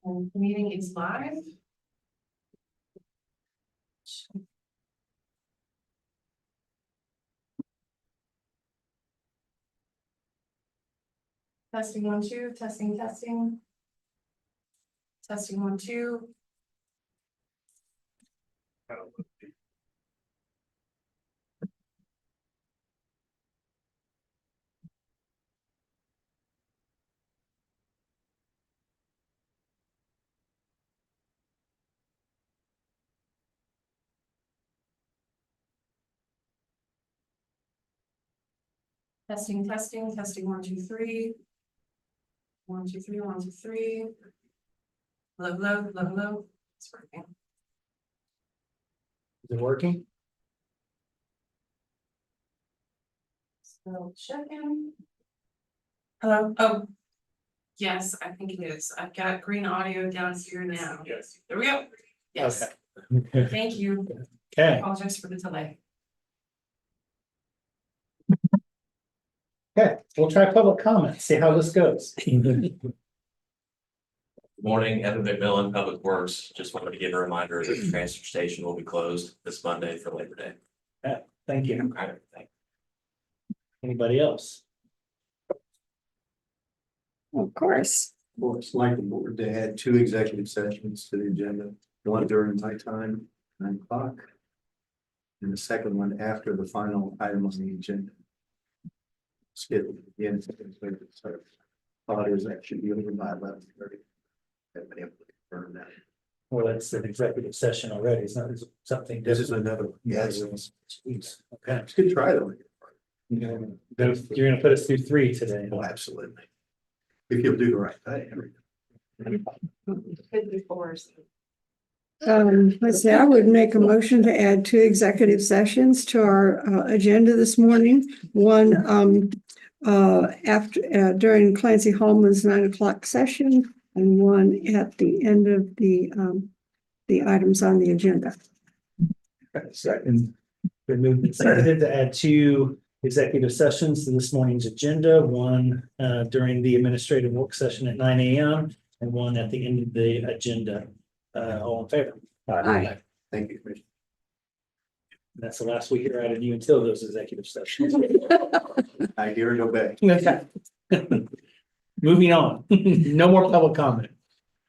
And the meeting is live. Testing 1 2, testing. Testing 1 2. Testing 1 2 3. 1 2 3 1 2 3. Hello. It's working. Is it working? So checking. Hello. Oh, yes, I think it is. I've got green audio down here now. Yes. There we go. Yes. Okay. Thank you. Okay. Apologize for the delay. Okay. We'll try public comment, see how this goes. Morning, Evan McMillan, Public Works. Just wanted to give a reminder that the transfer station will be closed this Monday for Labor Day. Thank you. Okay, thank Anybody else? Of course. Well, it's like the board to add 2 executive sessions to the agenda, one during nighttime, 9 o'clock. And the second one after the final item on the agenda. Scheduled again. Thought is that should be over by 11:30. I've been able to confirm that. Well, that's an executive session already. It's not something. This is different. another, yes, Jeez. Okay. it's a good try though. You're gonna put us through 3 today. Oh, absolutely. If you'll do the right thing. Good before. Let's see, I would make a motion to add 2 executive sessions to our agenda this morning. One after during Clancy Holman's 9 o'clock session, and one at the end of the items on the agenda. Second. Been moved and seconded to add 2 executive sessions to this morning's agenda, one during the administrative work session at 9 a.m. and one at the end of the agenda. All in favor? Aye. Thank you, Commissioner. That's the last we hear out of you until those executive sessions. I hear and obey. Okay. Moving on, no more public comment.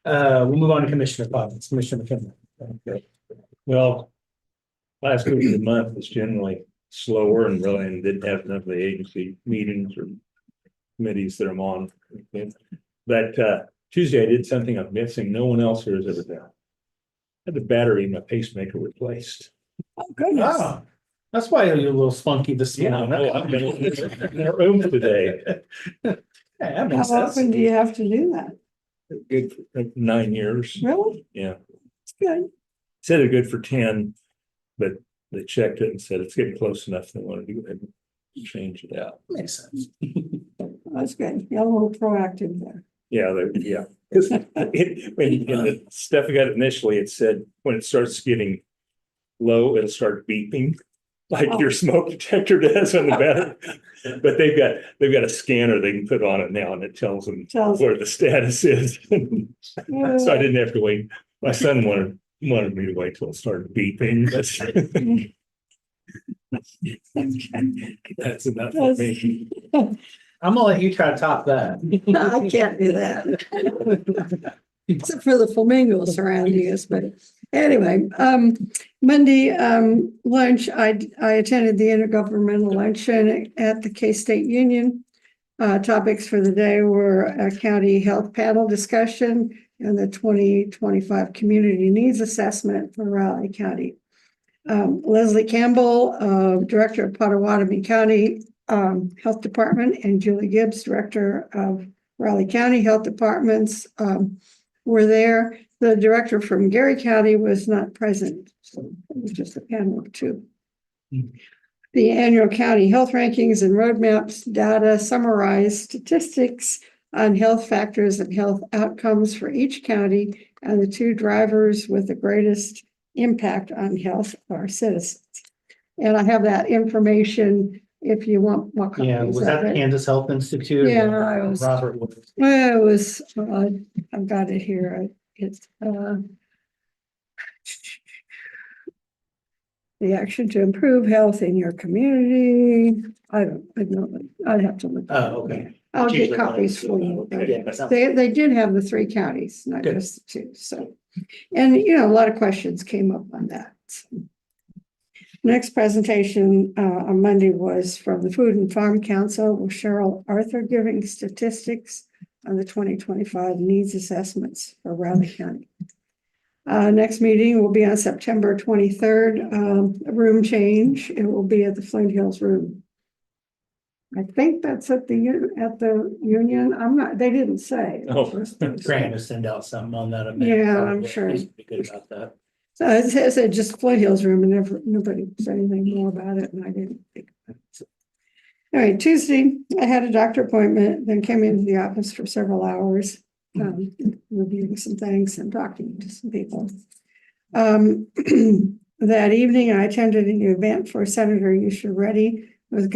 We'll move on to Commissioner comments, Commissioner McKinley. Okay. Well, last week of the month was generally slower and really didn't have enough of the agency meetings or committees that I'm on. But Tuesday I did something I'm missing. No one else here has ever done. I had the battery in my pacemaker replaced. Oh, goodness. Ah, that's why you're a little spunky this morning. I've been in a room today. Yeah, that How makes sense. often do you have to do that? Good for like 9 years. Really? Yeah. It's good. Said they're good for 10, but they checked it and said it's getting close enough. They wanted to go ahead and change it out. Makes sense. That's good. You're a little proactive there. Yeah, yeah. 'Cause when in the stuff I got initially, it said when it starts getting low, it'll start beeping like your smoke detector does on the battery. But they've got a scanner they can put on it now, and it tells them where the status is. So I didn't have to wait. My son wanted me to wait till it started beeping. That's enough for me. I'm gonna let you try to top that. I can't do that. Except for the flamingos surrounding us, but anyway, Monday, lunch, I attended the intergovernmental luncheon at the K-State Union. Topics for the day were a county health panel discussion and the 2025 community needs assessment for Raleigh County. Leslie Campbell, Director of Potawatomi County Health Department, and Julie Gibbs, Director of Raleigh County Health Departments, were there. The director from Gary County was not present, so it was just a panel of 2. The annual county health rankings and roadmaps data summarize statistics on health factors and health outcomes for each county, and the 2 drivers with the greatest impact on health of our citizens. And I have that information if you want more copies. Yeah, was of that the it. Kansas Health Institute? Yeah, I was- Robert Wood. Well, it was, I've got it here. It's, the action to improve health in your community. I don't know, I'd have to look. Oh, okay. I'll get Usually copies one for of you. the- Yeah, sounds- They did have the 3 counties, not Good. just the 2, so. And, a lot of questions came up on that. Next presentation, on Monday was from the Food and Farm Council with Cheryl Arthur giving statistics on the 2025 needs assessments for Riley County. Next meeting will be on September 23rd, a room change. It will be at the Flint Hills Room. I think that's at the Union. I'm not, they didn't say. Oh. Grant will send out something on that. Yeah, I'm probably. sure. He's be good about that. So it says just Flint Hills Room and nobody said anything more about it and I didn't think. About it. All right, Tuesday, I had a doctor appointment, then came into the office for several hours, reviewing some things and talking to some people. That evening, I attended an event for Senator Yusha Reddy with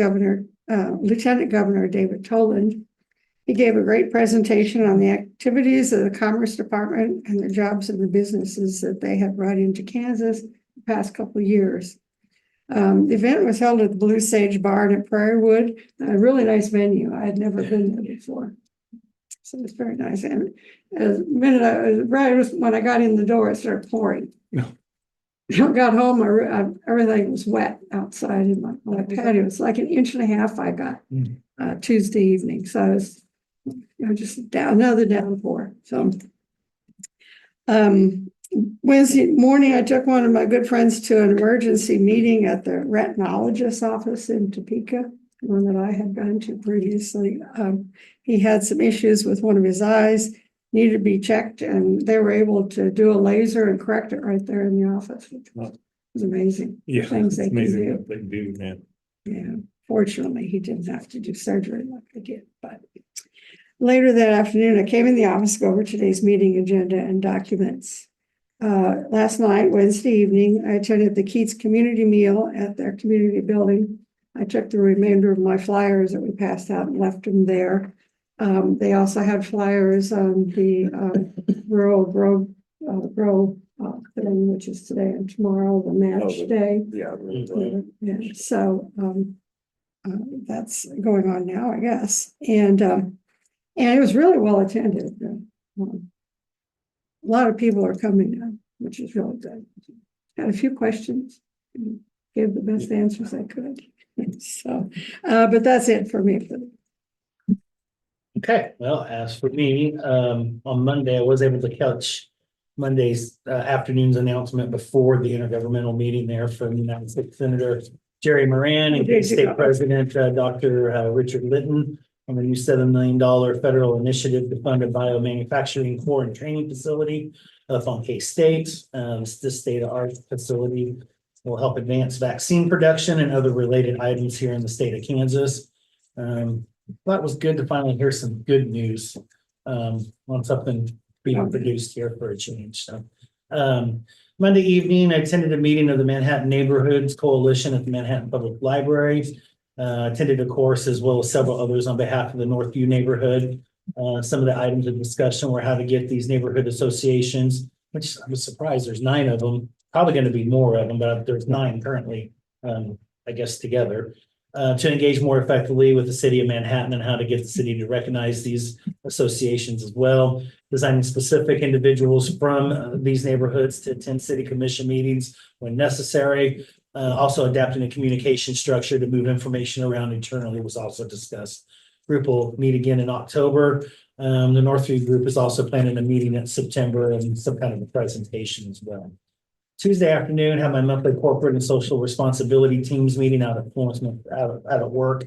Lieutenant Governor David Toland. He gave a great presentation on the activities of the Commerce Department and the jobs and the businesses that they have brought into Kansas the past couple of years. The event was held at the Blue Sage Barn at Prairie Wood, a really nice venue. I had never been there before. So it's very nice. And when I got in the door, it started pouring. I got home, everything was wet outside in my patio. It's like 1.5 inches I got Tuesday evening. So I was just another downpour. So Wednesday morning, I took one of my good friends to an emergency meeting at the retinologist's office in Topeka, one that I had gone to previously. He had some issues with one of his eyes, needed to be checked, and they were able to do a laser and correct it right there in the office, which was amazing. Yeah, Things it's they can amazing do. what they do, man. Yeah, fortunately, he didn't have to do surgery like I did, but later that afternoon, I came in the office to go over today's meeting agenda and documents. Last night, Wednesday evening, I attended the Keats community meal at their community building. I took the remainder of my flyers that we passed out and left them there. They also had flyers on the rural grow thing, which is today and tomorrow, the match day. Yeah. Yeah, so that's going on now, I guess. And it was really well attended. A lot of people are coming now, which is really good. Had a few questions, gave the best answers I could. So, but that's it for me. Okay, well, as for me, on Monday, I was able to catch Monday's afternoon's announcement before the intergovernmental meeting there from United States Senator Jerry Moran and State President Dr. Richard Litton on the new $7 million federal initiative to fund a biomanufacturing core and training facility up on K-State. This state-of-art facility will help advance vaccine production and other related items here in the state of Kansas. That was good to finally hear some good news on something being produced here for a change. So Monday evening, I attended a meeting of the Manhattan Neighborhoods Coalition at the Manhattan Public Library. Attended a course as well as several others on behalf of the Northview neighborhood. Some of the items of discussion were how to get these neighborhood associations, which I was surprised there's 9 of them, probably going to be more of them, but there's 9 currently, I guess, together. To engage more effectively with the city of Manhattan and how to get the city to recognize these associations as well. Designing specific individuals from these neighborhoods to attend city commission meetings when necessary. Also adapting a communication structure to move information around internally was also discussed. Group will meet again in October. The Northview group is also planning a meeting in September and some kind of a presentation as well. Tuesday afternoon, have my monthly corporate and social responsibility teams meeting out at work.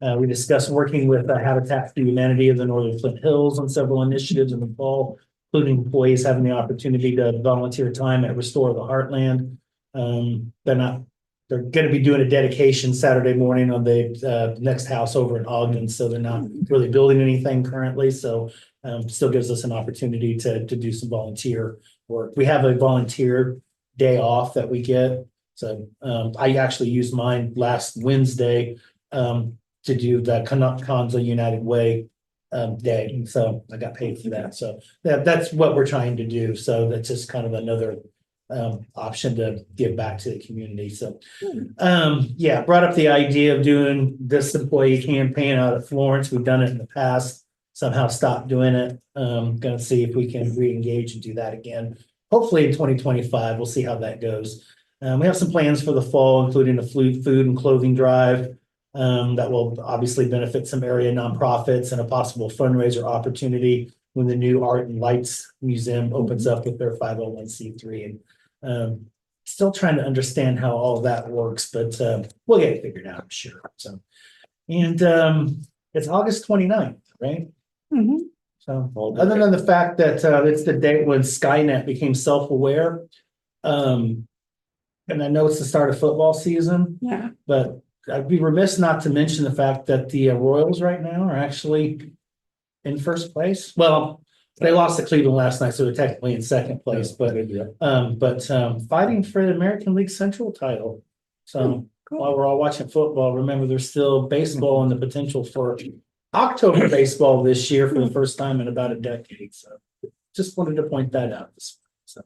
We discussed working with Habitat for Humanity of the Northern Flint Hills on several initiatives in the fall, including employees having the opportunity to volunteer time at Restore the Heartland. They're going to be doing a dedication Saturday morning on the next house over in Ogden, so they're not really building anything currently. So still gives us an opportunity to do some volunteer work. We have a volunteer day off that we get. So I actually used mine last Wednesday to do the Kanza United Way day, and so I got paid for that. So that's what we're trying to do. So that's just kind of another option to give back to the community. So yeah, brought up the idea of doing this employee campaign out at Florence. We've done it in the past, somehow stopped doing it. Gonna see if we can re-engage and do that again. Hopefully in 2025, we'll see how that goes. We have some plans for the fall, including a food and clothing drive. That will obviously benefit some area nonprofits and a possible fundraiser opportunity when the new Art and Lights Museum opens up with their 501c3. And still trying to understand how all that works, but we'll get it figured out, I'm sure. So, and it's August 29th, right? Mhm. So other than the fact that it's the day when Skynet became self-aware. And I know it's the start of football season, Yeah, but I'd be remiss not to mention the fact that the Royals right now are actually in first place. Well, they lost to Cleveland last night, so they're technically in second place, but fighting for the American League Central title. So while we're all watching football, remember there's still baseball and the potential for October baseball this year for the first time in about a decade. So just wanted to point that out. So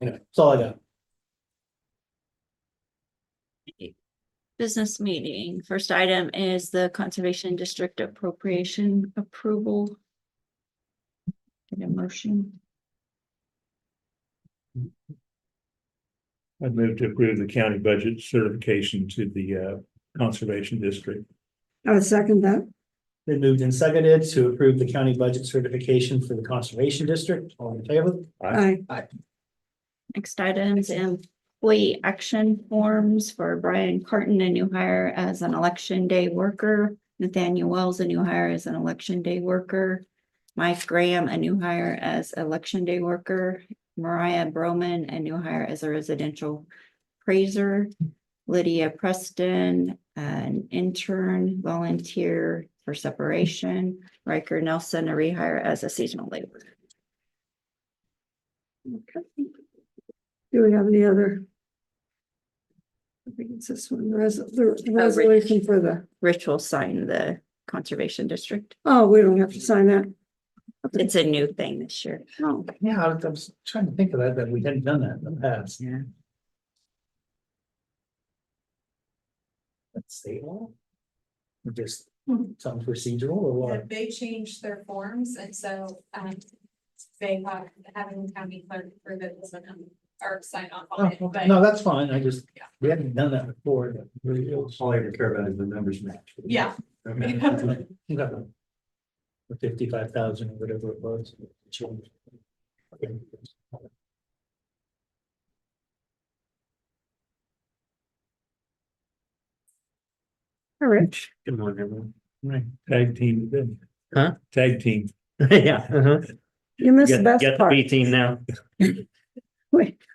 anyway, that's all I got. Business meeting. First item is the Conservation District appropriation approval. Get a motion. I move to approve the county budget certification to the Conservation District. I would second that. Been moved and seconded to approve the county budget certification for the Conservation District. All in favor? Aye. Next items, employee action forms for Brian Carton, a new hire as an election day worker. Nathaniel Wells, a new hire as an election day worker. Mike Graham, a new hire as election day worker. Mariah Broman, a new hire as a residential appraiser. Lydia Preston, an intern volunteer for separation. Riker Nelson, a rehire as a seasonal laborer. Okay. Do we have any other? I think it's this one, the resolution for the, Rich will sign the Conservation District. oh, we don't have to sign that. It's a new thing this year. Oh, Yeah, I was trying to think of that, but we hadn't done that in the past. Yeah. That's state law? Or just something procedural or what? They changed their forms, and so, they have having the county clerk for the, or sign off on it, Oh, but. No, that's fine. I just, we hadn't done that before. But really is. All I ever care about is the numbers match. Yeah. Okay. Okay. For 55,000 or whatever it was. Okay. Rich. Good morning, everyone. Right. Tag team. then. Huh? Tag team. Yeah. You missed the Get best the part. B team now.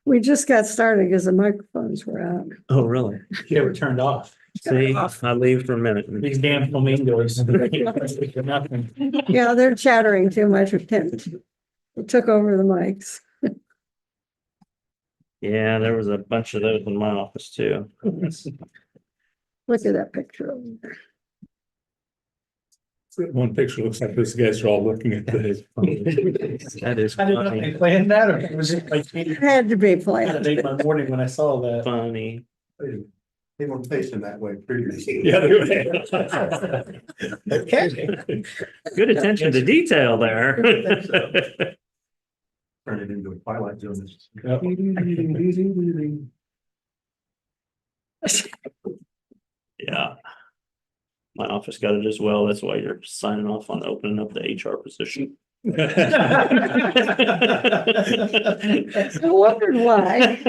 We just got started because the microphones were out. Oh, really? They were turned off. See, I leave for a minute. These damn flamingos. Nothing. Yeah, they're chattering too much. It took over the mics. Yeah, there was a bunch of those in my office too. Look at that picture over there. One picture looks like those guys are all looking at the. That is I didn't know they funny. planned that or was it like? It had to be Kind of planned. made my morning when I saw that. Funny. They weren't facing that way previously. Yeah. Okay. Good attention to detail there. Turn it into a Twilight Zone. Yeah. My office got it as well. That's why you're signing off on opening up the HR position. I wondered why.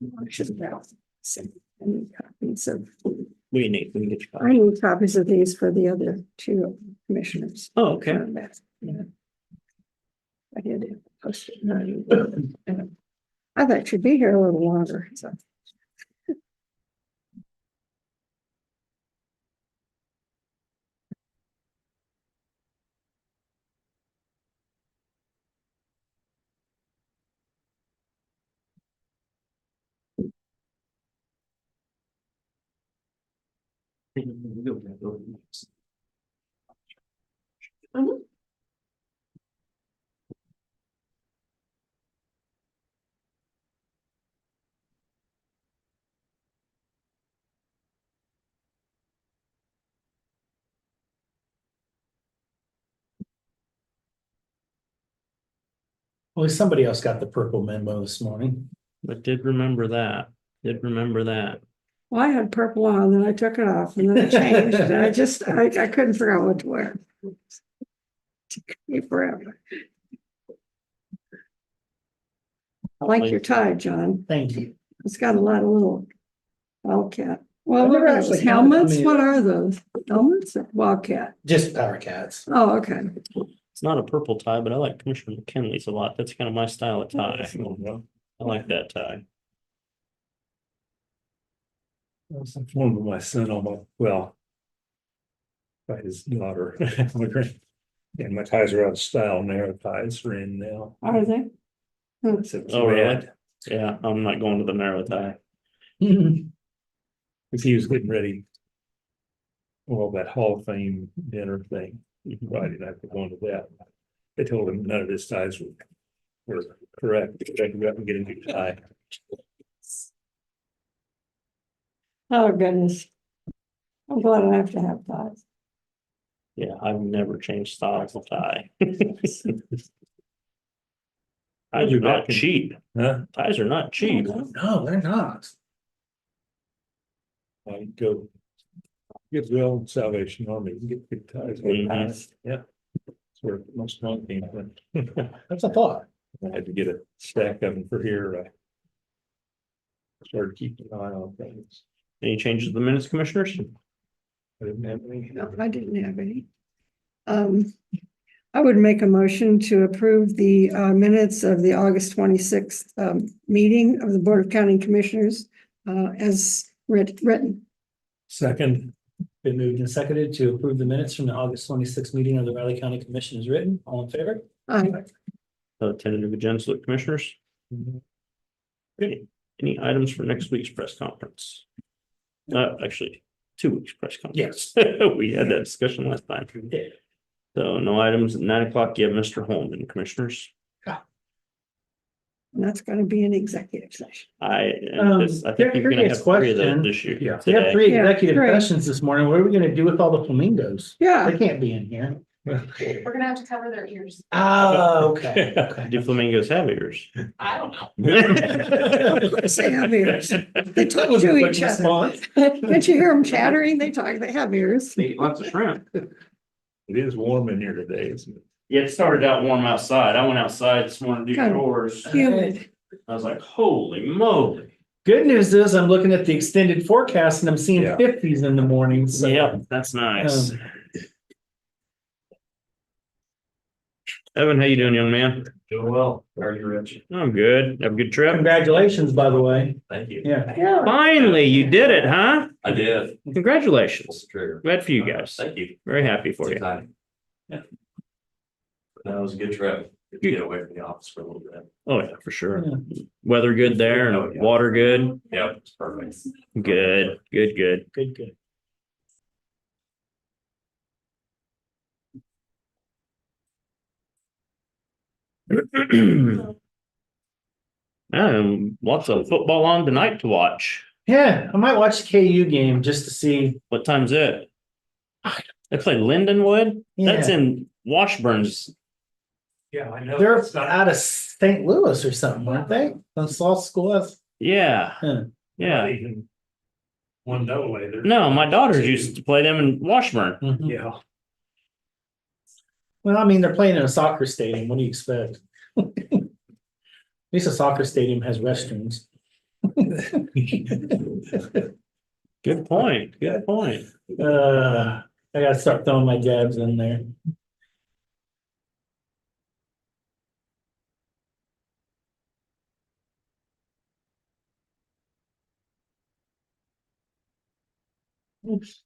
I should have sent any copies of, We need get your I copy. need copies of these for the other two commissioners. Oh, okay. Yeah. I did post it. No, I thought she'd be here a little longer, so. Well, somebody else got the purple memo this morning. But did remember that, did remember that. Well, I had purple on, then I took it off and then I changed, and I couldn't figure out what to wear. Took me forever. I like your tie, John. Thank you. It's got a lot of little wildcat. Well, I've what never are those, actually counted how helmets? many- What are those? Helmets or wildcat? Just power cats. Oh, okay. It's not a purple tie, but I like Commissioner McKinley's a lot. That's kind of my style of tie. I like that tie. That's one with my son almost, well. By his daughter. And my ties are out of style, narrow ties are in now. Are they? So it's Oh, really? bad. Yeah, I'm not going to the narrow tie. Cause he was getting ready. Well, that Hall of Fame dinner thing, Friday night, we're going to that. They told him none of his ties were correct, because I could go out and get a new tie. Oh, goodness. I'm glad I have to have ties. Yeah, I've never changed styles of tie. Ties are not cheap. Huh? Ties are not cheap. No, they're not. I go. Get well Salvation Army, get good ties. Mhm. Yeah. That's where most of mine came from. That's a thought. I had to get a stack of them for here. I started keeping an eye on things. Any changes to the minutes, commissioners? I didn't have any. No, I didn't have any. I would make a motion to approve the minutes of the August 26th meeting of the Board of County Commissioners as written. Second, Been moved and seconded to approve the minutes from the August 26th meeting of the Riley County Commission is written. All in favor? Aye. Tentative agenda, commissioners. Okay, any items for next week's press conference? Actually, 2 weeks press conference. We had that discussion last time. So no items at 9 o'clock. You have Mr. Holman, commissioners. And that's going to be an executive session. I think Very you're gonna curious have 3 of question. those this year. Yeah. We have today. 3 Yeah, executive great. sessions this morning. What are we gonna do with all the flamingos? Yeah. They can't be in here. We're gonna have to cover their ears. Oh, okay. Do flamingos have ears? I don't know. Of course they have ears. They talk Was a to quick each other. response. Can't you hear them chattering? They talk, they have ears. Eat lots of shrimp. it is warm in here today, isn't it? Yeah, it started out warm outside. I went outside this morning to do Kind of chores. Humid. I was like, holy moly. Good news is I'm looking at the extended forecast and I'm seeing Yeah. 50s in the morning. So, Yep, that's nice. um, Evan, how you doing, young man? Doing well. How are you, Rich? I'm good. Have a good trip. Congratulations, by the way. Thank you. Yeah. Finally, you did it, huh? I did. Pull Congratulations. the trigger. Glad for you guys. Thank you. Very happy It's for you. exciting. Yeah. That was a good trip. Good to get away from the office for a little bit. Oh, yeah, for sure. Yeah. Weather good there Oh, and yeah. water good. Yep, it's perfect. Good, good, good. Good, good. Lots of football on tonight to watch. Yeah, I might watch the KU game just to see. What time's it? They play Lindenwood? That's Yeah. in Washburn's. Yeah, I know. They're out of St. Louis or something, aren't they? The Saw School has. Yeah, Huh. yeah. One no later. No, my daughters used to play them in Washburn. Mhm. Yeah. Well, I mean, they're playing in a soccer stadium. What do you expect? At least a soccer stadium has restrooms. Good point, good point. I gotta start throwing my jabs in there. Oops.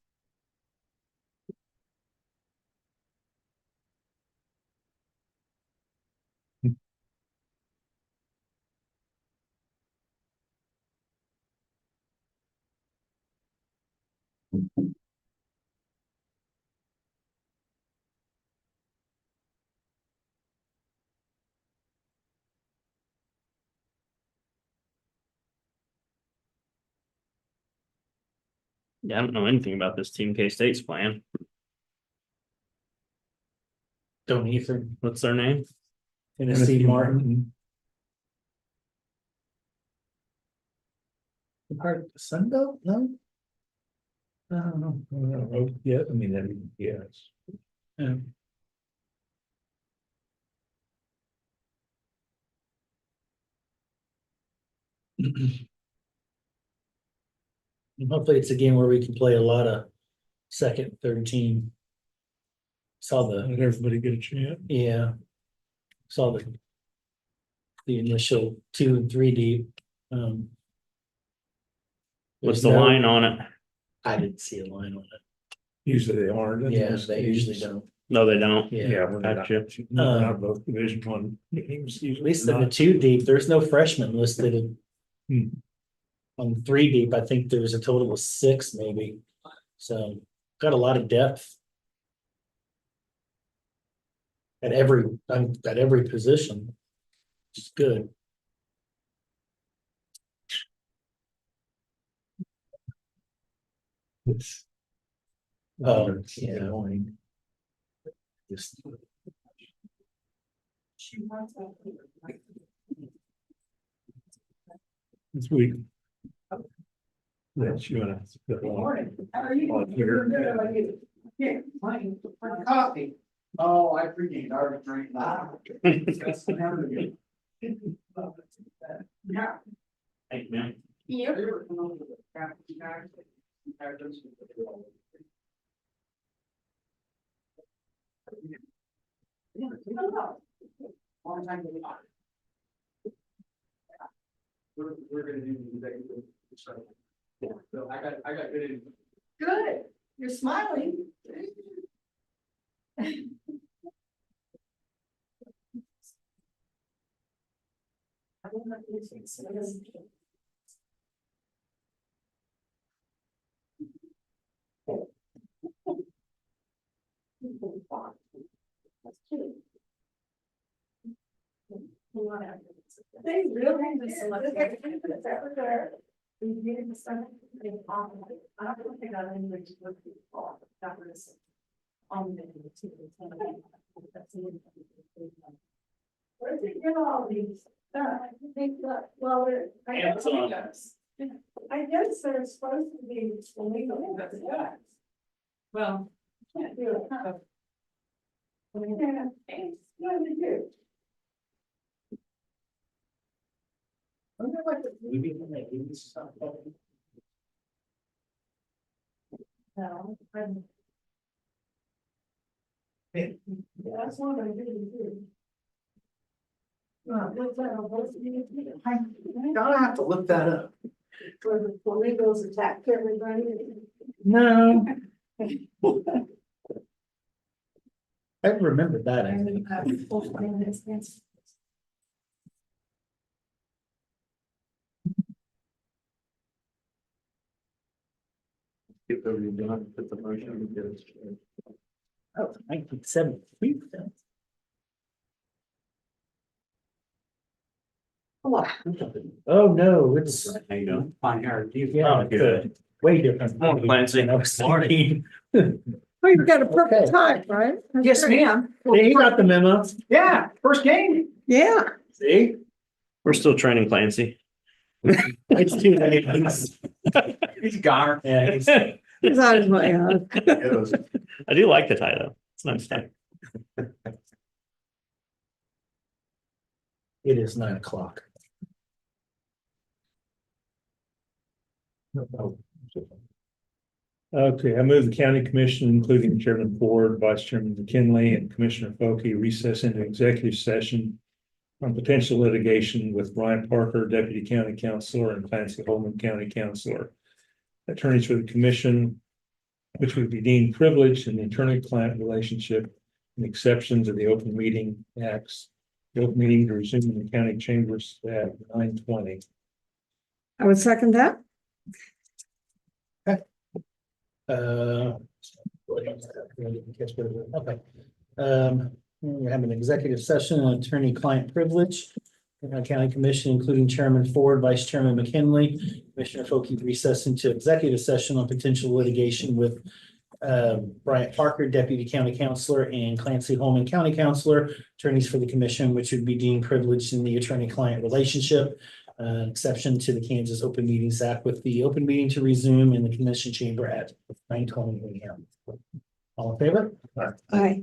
Yeah, I don't know anything about this Team K-State's plan. Don't either. What's their name? Tennessee Martin. Part of the Sun Belt? No? I don't know. Yeah, I mean, that, yes. Yeah. Hopefully it's a game where we can play a lot of second, third team. Saw the, Let everybody get a chance. yeah. Saw the initial 2 and 3 deep. What's there's the no- line on it? I didn't see a line on it. Usually they aren't. Yeah, they usually don't. No, they don't. Yeah. Yeah, we're not, Gotcha. not both Division One games. At usually least in the not. 2 deep, there's no freshmen listed. Hmm. On 3 deep, I think there's a total of 6 maybe. So got a lot of depth. At every position. Which is good. It's- Oh, it's yeah. annoying. Just- This week. That you wanna. How are you? Here. Good, how are you? Yeah, fine. For coffee. Oh, I appreciate it. I already drank that. Yeah. Thank you, man. Long time to talk. We're gonna do the executive session. So I got good in. Good, you're smiling. They really just select. We did the summit. I don't think I need to look for that was on the. Where did you get all these? I think that, well, Amazon. I guess they're supposed to be illegal, but yeah. Well. Can't do it, huh? Yeah, thanks. No, they do. I wonder what the movie when they do stuff. No, I'm. Yeah, that's what I really do. What's that? I'm gonna have to look that up. Where the flamingos attack everybody. No. I remember that, I think. If everybody done, put the motion and get it straight. Oh, 1973. Oh, no, it's. How you doing? Fine, Eric, you. Yeah, good. Way different. Morning, Clancy. than I was thinking. Oh, you've got a purple Okay. tie, right? Yes, ma'am. Hey, he got the memo. Yeah, first game. Yeah. See? We're still training Clancy. It's too late. He's gone. Yeah, he's- He's on his way out. I do like the tie though. It's a nice tie. it is 9 o'clock. Okay, I move the county commission, including Chairman Ford, Vice Chairman McKinley, and Commissioner Foki recess into executive session on potential litigation with Brian Parker, Deputy County Counselor, and Clancy Holman, County Counselor. Attorneys for the commission, which would be deemed privileged in the attorney-client relationship and exceptions of the open meeting acts. The open meeting to resume in the county chambers at 9:20. I would second that. Okay. We have an executive session on attorney-client privilege. County Commission, including Chairman Ford, Vice Chairman McKinley, Commissioner Foki recess into executive session on potential litigation with Bryant Parker, Deputy County Counselor, and Clancy Holman, County Counselor, attorneys for the commission, which would be deemed privileged in the attorney-client relationship. Exception to the Kansas Open Meetings Act, with the open meeting to resume in the commission chamber at 9:20 a.m. All in favor? Aye.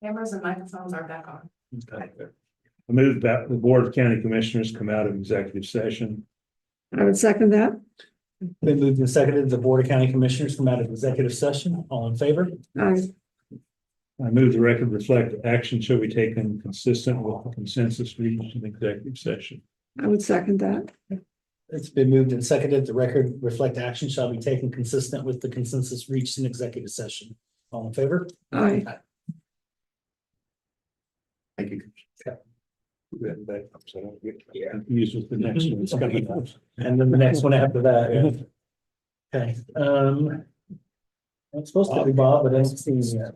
Cameras and microphones are back on. I move that the Board of County Commissioners come out of executive session. I would second that. Been moved and seconded, the Board of County Commissioners come out of executive session. All in favor? I I move the record reflect action shall be taken consistent with the consensus reached in executive session. would second that. It's been moved and seconded, the record reflect action shall be taken consistent with the consensus reached in executive session. All in favor? Aye. Thank you. Confused with the next one. It's coming up. And then the next one after that. Yeah. Okay, it's supposed to be Bob, but I haven't seen him yet.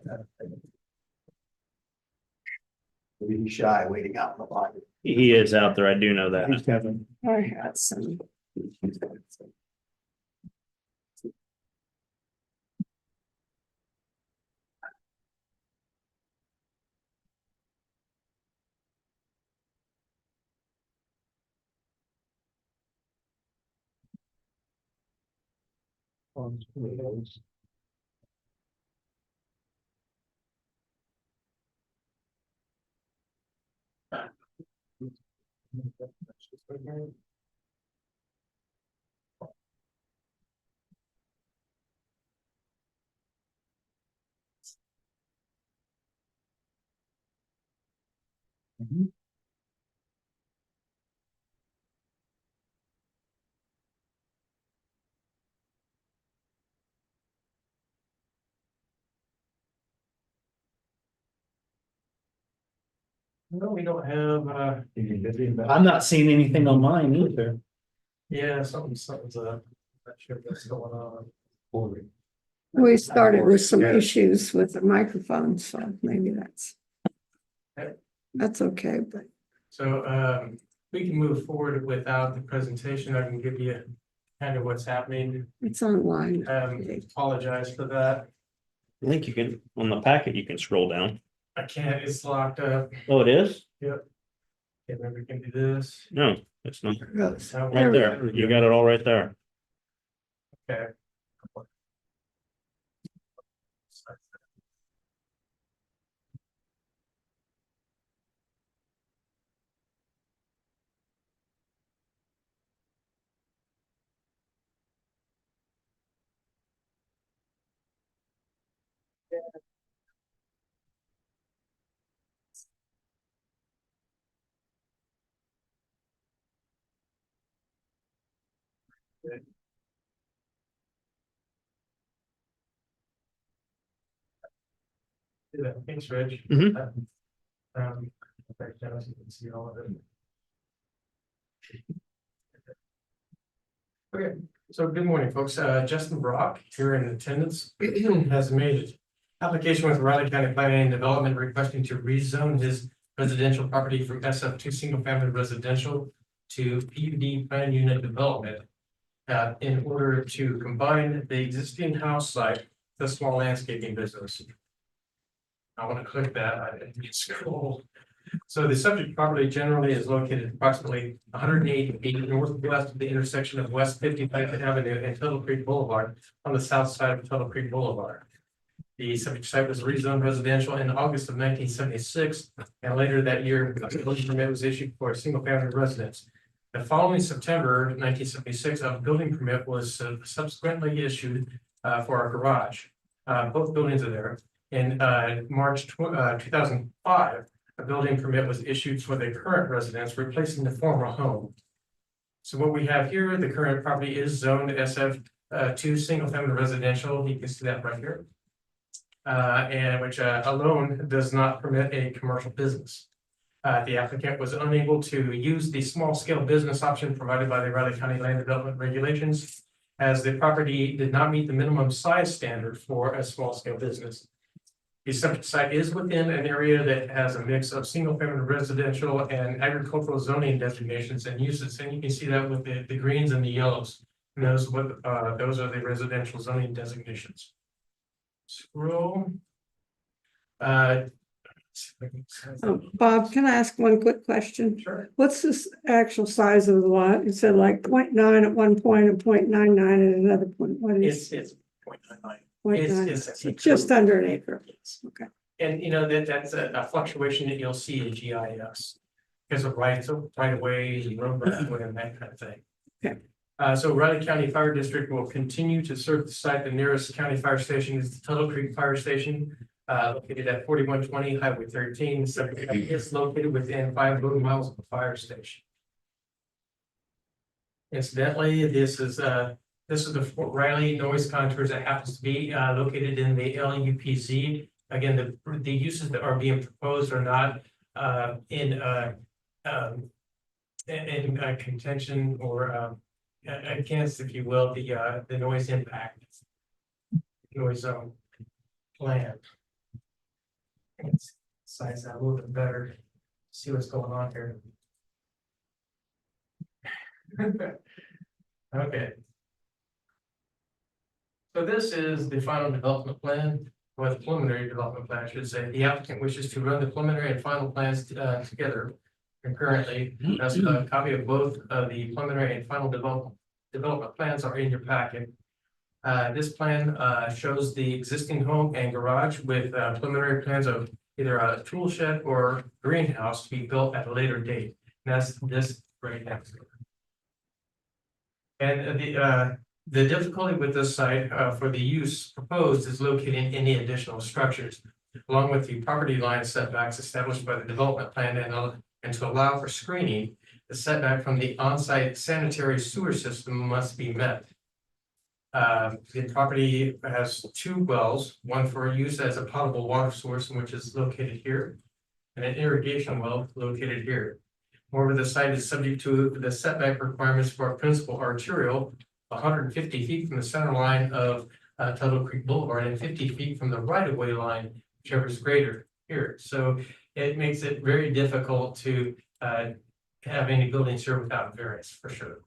Be shy waiting out in the lobby. He is out there. I do know that. He's coming. I had some. No, we don't have, I'm not seeing anything on mine either. yeah, something's, not sure what's going on. We started with some issues with the microphone, so maybe that's okay, but So, we can move forward without the presentation. I can give you kind of what's happening. it's online. Apologize for that. I think you can, on the packet, you can scroll down. I can't, it's locked up. Oh, it is? Okay, maybe we can do this. No, it's not. That Right one. there. You got it all right there. Okay. Yeah, thanks, Rich. Mhm. Back down so you can see all of it. Okay, so good morning, folks. Justin Brock here in attendance has made application with Riley County Planning and Development requesting to rezone his residential property from SF2 single family residential to PUD plan unit development in order to combine the existing house site with a small landscaping business. I want to click that. I didn't scroll. So the subject property generally is located approximately 108 feet northwest of the intersection of West 59th Avenue and Tuttle Creek Boulevard on the south side of Tuttle Creek Boulevard. The subject site was rezoned residential in August of 1976, and later that year, a building permit was issued for a single family residence. The following September 1976, a building permit was subsequently issued for our garage. Both buildings are there. In March 2005, a building permit was issued for the current residence, replacing the former home. So what we have here, the current property is zoned SF2 single family residential. You can see that right here. And which alone does not permit a commercial business. The applicant was unable to use the small scale business option provided by the Riley County Land Development Regulations, as the property did not meet the minimum size standard for a small scale business. The subject site is within an area that has a mix of single family residential and agricultural zoning designations and uses, and you can see that with the greens and the yellows. And those are the residential zoning designations. Scroll. Bob, can I ask one quick question? Sure. What's this actual size of the lot? It said like 0.9 at one point and 0.99 at another point. What is? It's 0.99. 0.9? It's Just under an acre. Okay. And you know, that's a fluctuation that you'll see in GIS. Because of right of ways and road right of way and that kind of thing. Okay. So Riley County Fire District will continue to serve the site. The nearest county fire station is the Tuttle Creek Fire Station. Located at 4120 Highway 13. The site is located within 5 miles of the fire station. Incidentally, this is the Fort Riley noise contours that happens to be located in the LUPZ. Again, the uses that are being proposed are not in contention or against, if you will, the noise impact. Noise zone plan. Let's size that a little bit better, see what's going on here. Okay. So this is the final development plan, or the preliminary development plan, I should say. The applicant wishes to run the preliminary and final plans together concurrently. As a copy of both the preliminary and final development plans are in your packet. This plan shows the existing home and garage with preliminary plans of either a tool shed or greenhouse to be built at a later date. And that's this right next to it. And the difficulty with this site for the use proposed is locating any additional structures, along with the property line setbacks established by the development plan and to allow for screening. The setback from the on-site sanitary sewer system must be met. The property has 2 wells, one for use as a potable water source, which is located here, and an irrigation well located here. Moreover, the site is subject to the setback requirements for a principal arterial, 150 feet from the center line of Tuttle Creek Boulevard and 50 feet from the right-of-way line, whichever is greater here. So it makes it very difficult to have any buildings here without variance, for sure.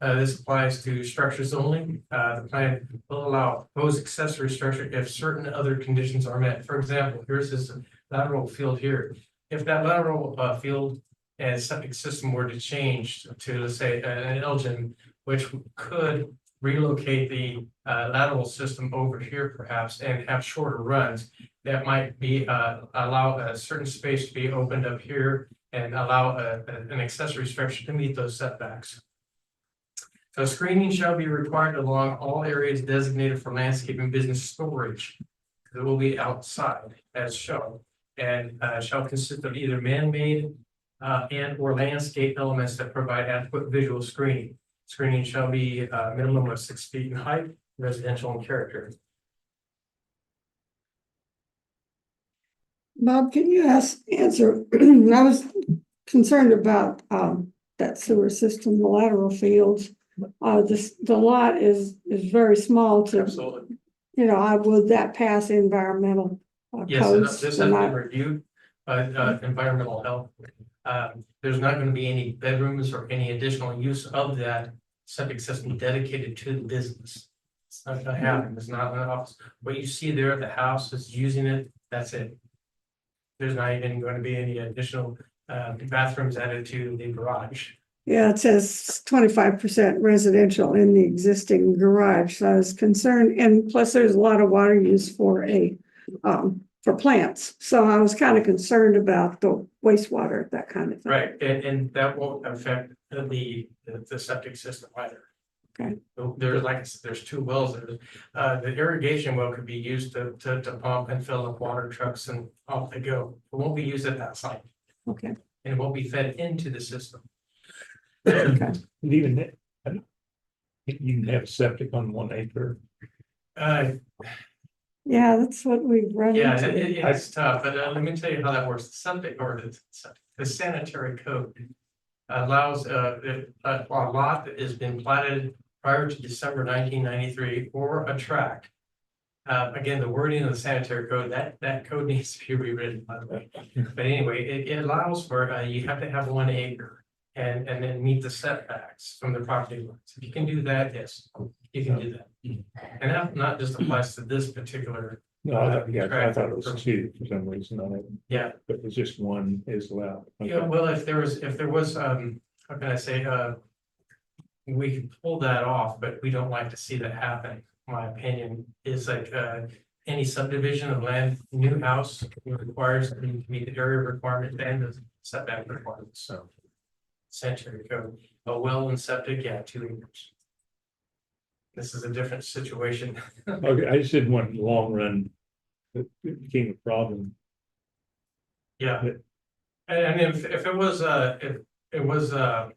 This applies to structures only. The plan will allow proposed accessory structure if certain other conditions are met. For example, here's this lateral field here. If that lateral field and septic system were to change to, let's say, an Elgin, which could relocate the lateral system over here perhaps and have shorter runs, that might be allow a certain space to be opened up here and allow an accessory structure to meet those setbacks. So screening shall be required along all areas designated for landscape and business storage. It will be outside as shown and shall consist of either man-made and or landscape elements that provide adequate visual screening. Screening shall be a minimum of 6 feet in height, residential in character. Bob, can you answer? I was concerned about that sewer system, the lateral fields. The lot is very small to, Absolutely. you know, would that pass environmental Yes, codes? this has been reviewed by environmental health. There's not going to be any bedrooms or any additional use of that septic system dedicated to the business. It's not going to happen. It's not an office. What you see there, the house is using it. That's it. There's not even going to be any additional bathrooms added to the garage. Yeah, it says 25% residential in the existing garage. So I was concerned, and plus there's a lot of water use for for plants. So I was kind of concerned about the wastewater, that kind of thing. Right, and that won't affect the septic system either. Okay. There's, like I said, there's 2 wells there. The irrigation well could be used to pump and fill up water trucks and off they go. It won't be used at that site. Okay. And it won't be fed into the system. Okay. Even that, you can have septic on 1 acre. Yeah, that's what we've run Yeah, into. it's tough, but let me tell you how that works. The septic or the sanitary code allows if a lot that has been platted prior to December 1993 or a tract. Again, the wording of the sanitary code, that code needs to be rewritten, by the way. But anyway, it allows for you have to have 1 acre and then meet the setbacks from the property lines. If you can do that, yes, you can do that. And that not just applies to this particular. No, I thought it was 2 for some reason on it. Yeah. But it's just 1 is allowed. Yeah, well, if there was, how can I say, we can pull that off, but we don't like to see that happen. My opinion is like, any subdivision of land, new house requires to meet the area requirement and the setback requirements, so. Sanitary code, a well and septic, yeah, 2 acres. This is a different situation. Okay, I just didn't want in the long run. It became a problem. Yeah. And if it was, if it was, I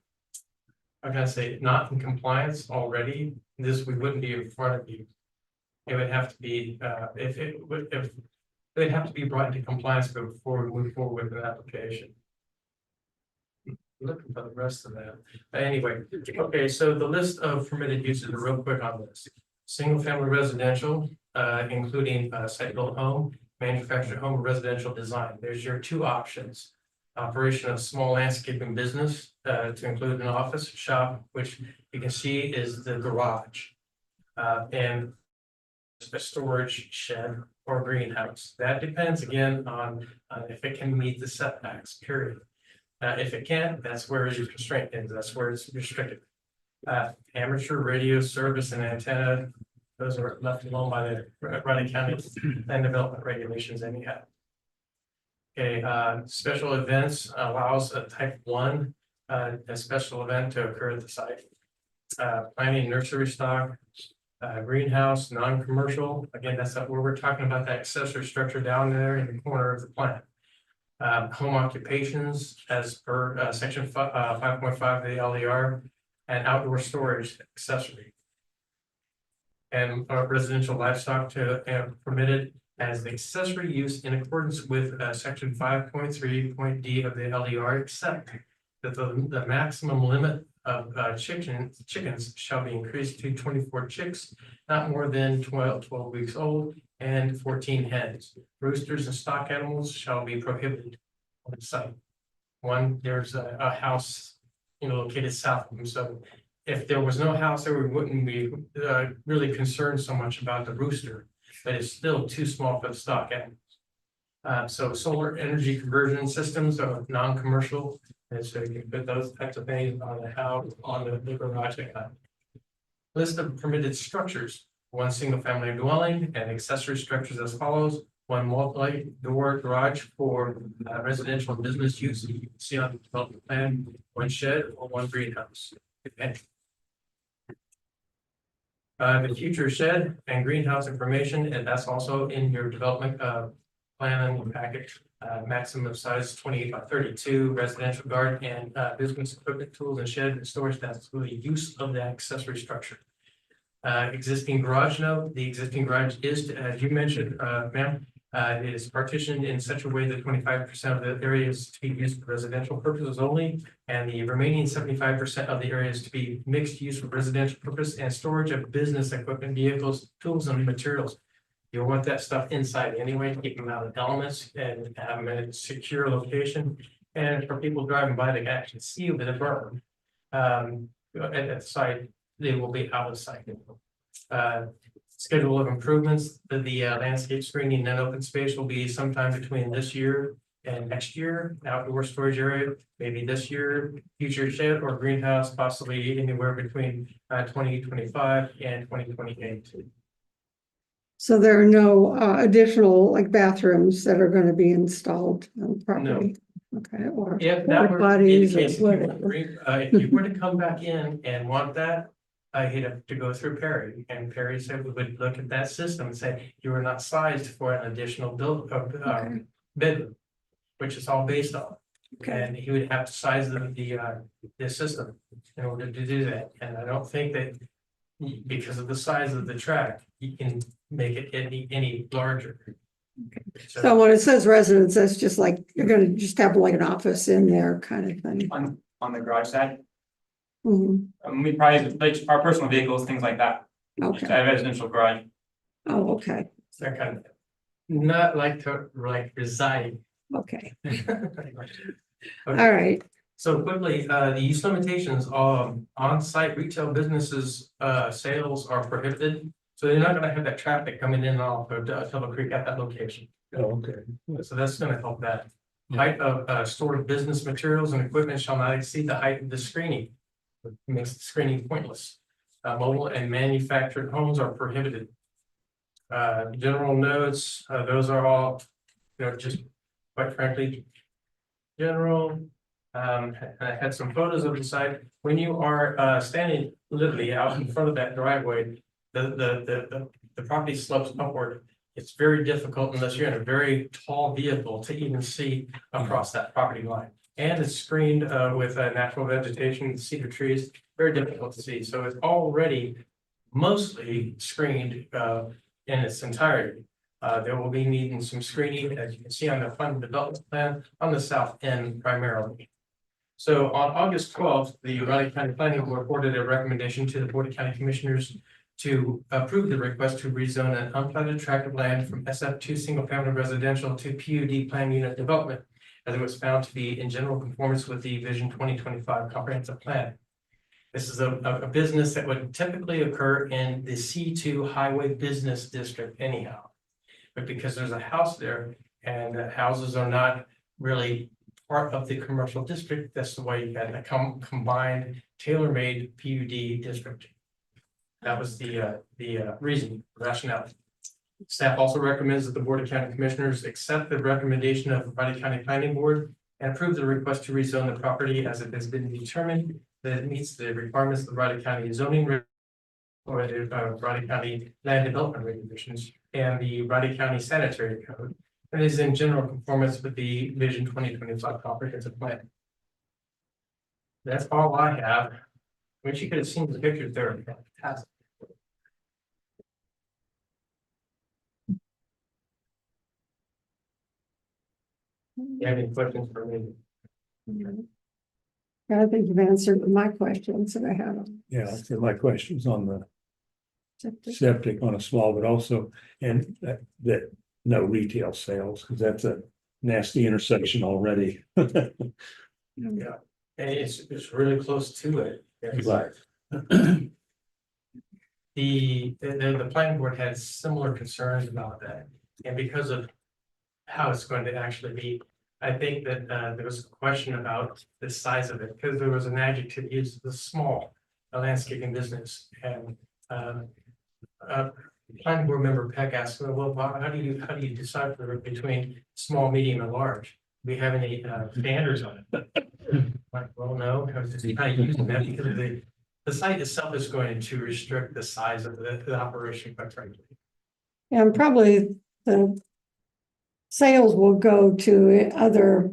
gotta say, not in compliance already, we wouldn't be in front of you. It would have to be, if they'd have to be brought into compliance before we move forward with an application. Looking for the rest of that. But anyway, okay, so the list of permitted uses are real quick on this. Single family residential, including site built home, manufactured home, residential design. There's your 2 options. Operation of small landscaping business, to include an office, shop, which you can see is the garage. And a storage shed or greenhouse. That depends again on if it can meet the setbacks, period. If it can't, that's where your constraint is, that's where it's restricted. Amateur radio service and antenna, those are left alone by the Riley County land development regulations anyhow. Okay, special events allows a type 1, a special event to occur at the site. Planting nursery stock, greenhouse, non-commercial, again, that's where we're talking about that accessory structure down there in the corner of the plant. Home occupations as per section 5.5 of the LDR, and outdoor storage accessory. And residential livestock to permitted as the accessory use in accordance with section 5.3 of the LDR, except that the maximum limit of chickens shall be increased to 24 chicks, not more than 12 weeks old, and 14 hens. Roosters and stock animals shall be prohibited on the site. There's a house, located south of them, so if there was no house there, we wouldn't be really concerned so much about the rooster, but it's still too small for the stock animals. So solar energy conversion systems are non-commercial, and so you can put those types of things on the house, on the garage. List of permitted structures: 1 single family dwelling and accessory structures as follows: 1 multi-door garage for residential and business use. You can see on the development plan, 1 shed or 1 greenhouse. The future shed and greenhouse information, and that's also in your development plan and package. Maximum size 28 by 32, residential garden and business equipment, tools and shed and storage. That's really use of the accessory structure. Existing garage note, the existing garage is, as you mentioned, ma'am, it is partitioned in such a way that 25% of the area is to be used for residential purposes only, and the remaining 75% of the area is to be mixed use for residential purpose and storage of business equipment, vehicles, tools, and materials. You'll want that stuff inside anyway, to keep them out of elements and have them in a secure location. And for people driving by, they can actually see over the berm. At the site, they will be out of sight. Schedule of improvements, the landscape screening and open space will be sometime between this year and next year. Outdoor storage area, maybe this year. Future shed or greenhouse, possibly anywhere between 2025 and 2028. So there are no additional like bathrooms that are going to be installed on the property? Okay, or If that were to be bodies the or case, if you were whatever. if you were to come back in and want that, he'd have to go through Perry, and Perry said we would look at that system and say you are not sized for an additional bedroom, which is all based on. Okay. And he would have to size the system in order to do that. And I don't think that because of the size of the track, you can make it any larger. So when it says residence, that's just like, you're gonna just have like an office in there kind of thing. On the garage side, Mhm. we probably like our personal vehicles, things like that. Just Okay, a residential garage. oh, okay, So kind of not like to reside. okay, Okay. all right, So quickly, the use limitations on-site retail businesses, sales are prohibited. So they're not gonna have that traffic coming in and off of Tubble Creek at that location. Oh, okay. So that's gonna help that. Height of stored business materials and equipment shall not exceed the height of the screening. It makes the screening pointless. Mobile and manufactured homes are prohibited. General notes, those are all, just quite frankly. General, and I had some photos of the site. When you are standing literally out in front of that driveway, the property slopes upward. It's very difficult unless you're in a very tall vehicle to even see across that property line. And it's screened with natural vegetation, cedar trees, very difficult to see. So it's already mostly screened in its entirety. There will be needing some screening, as you can see on the final development plan, on the south end primarily. So on August 12th, the Riley County Planning Board reported a recommendation to the Board of County Commissioners to approve the request to rezone an unplatted tract of land from SF2 single family residential to PUD plan unit development, as it was found to be in general conformance with the Vision 2025 comprehensive plan. This is a business that would typically occur in the C2 highway business district anyhow. But because there's a house there and the houses are not really part of the commercial district, that's the way you got a combined tailor-made PUD district. That was the reason, rationale. Staff also recommends that the Board of County Commissioners accept the recommendation of the Riley County Planning Board and approve the request to rezone the property as it has been determined that it meets the requirements of the Riley County zoning or the Riley County land development regulations and the Riley County sanitary code, and is in general conformance with the Vision 2025 comprehensive plan. That's all I have. I wish you could have seen the pictures there. Fantastic. You have any questions for me? I think you've answered my questions that I had. Yeah, so my question's on the Septic. septic on a small, but also, and that no retail sales, because that's a nasty intersection already. Yeah, and it's really close to it. Right. The planning board had similar concerns about that, and because of how it's going to actually be, I think that there was a question about the size of it, because there was an adjective used, the small, a landscaping business, and planning board member Peck asked, well, how do you decipher between small, medium, and large? Do we have any standards on it? Like, well, no, I was just kind of using that because the site itself is going to restrict the size of the operation, quite frankly. And probably the sales will go to other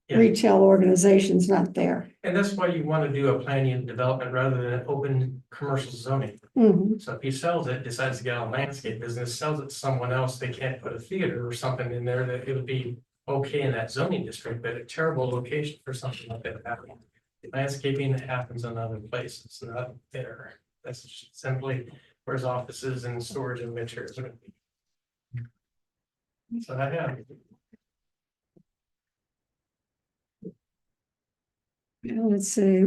Yeah. retail organizations, not there. And that's why you want to do a plan unit development rather than an open commercial zoning. Mhm. So if he sells it, decides to get on a landscape business, sells it to someone else, they can't put a theater or something in there, that it would be okay in that zoning district, but a terrible location for something like that happening. Landscaping happens in other places, not there. That's just simply where his offices and storage of materials are. So I have. Yeah, let's see.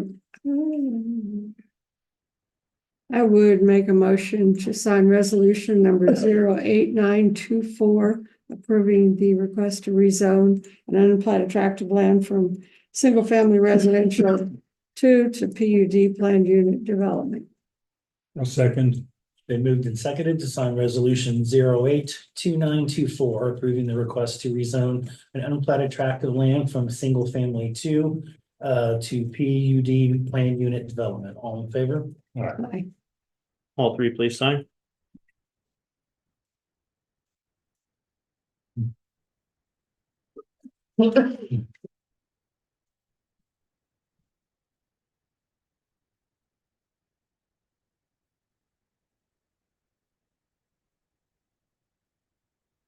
I would make a motion to sign resolution number 08924, approving the request to rezone an unplatted tract of land from single family residential to PUD planned unit development. A second. Been moved and seconded to sign resolution 082924, approving the request to rezone an unplatted tract of land from single family to PUD planned unit development. All in favor? Aye. All three, please sign.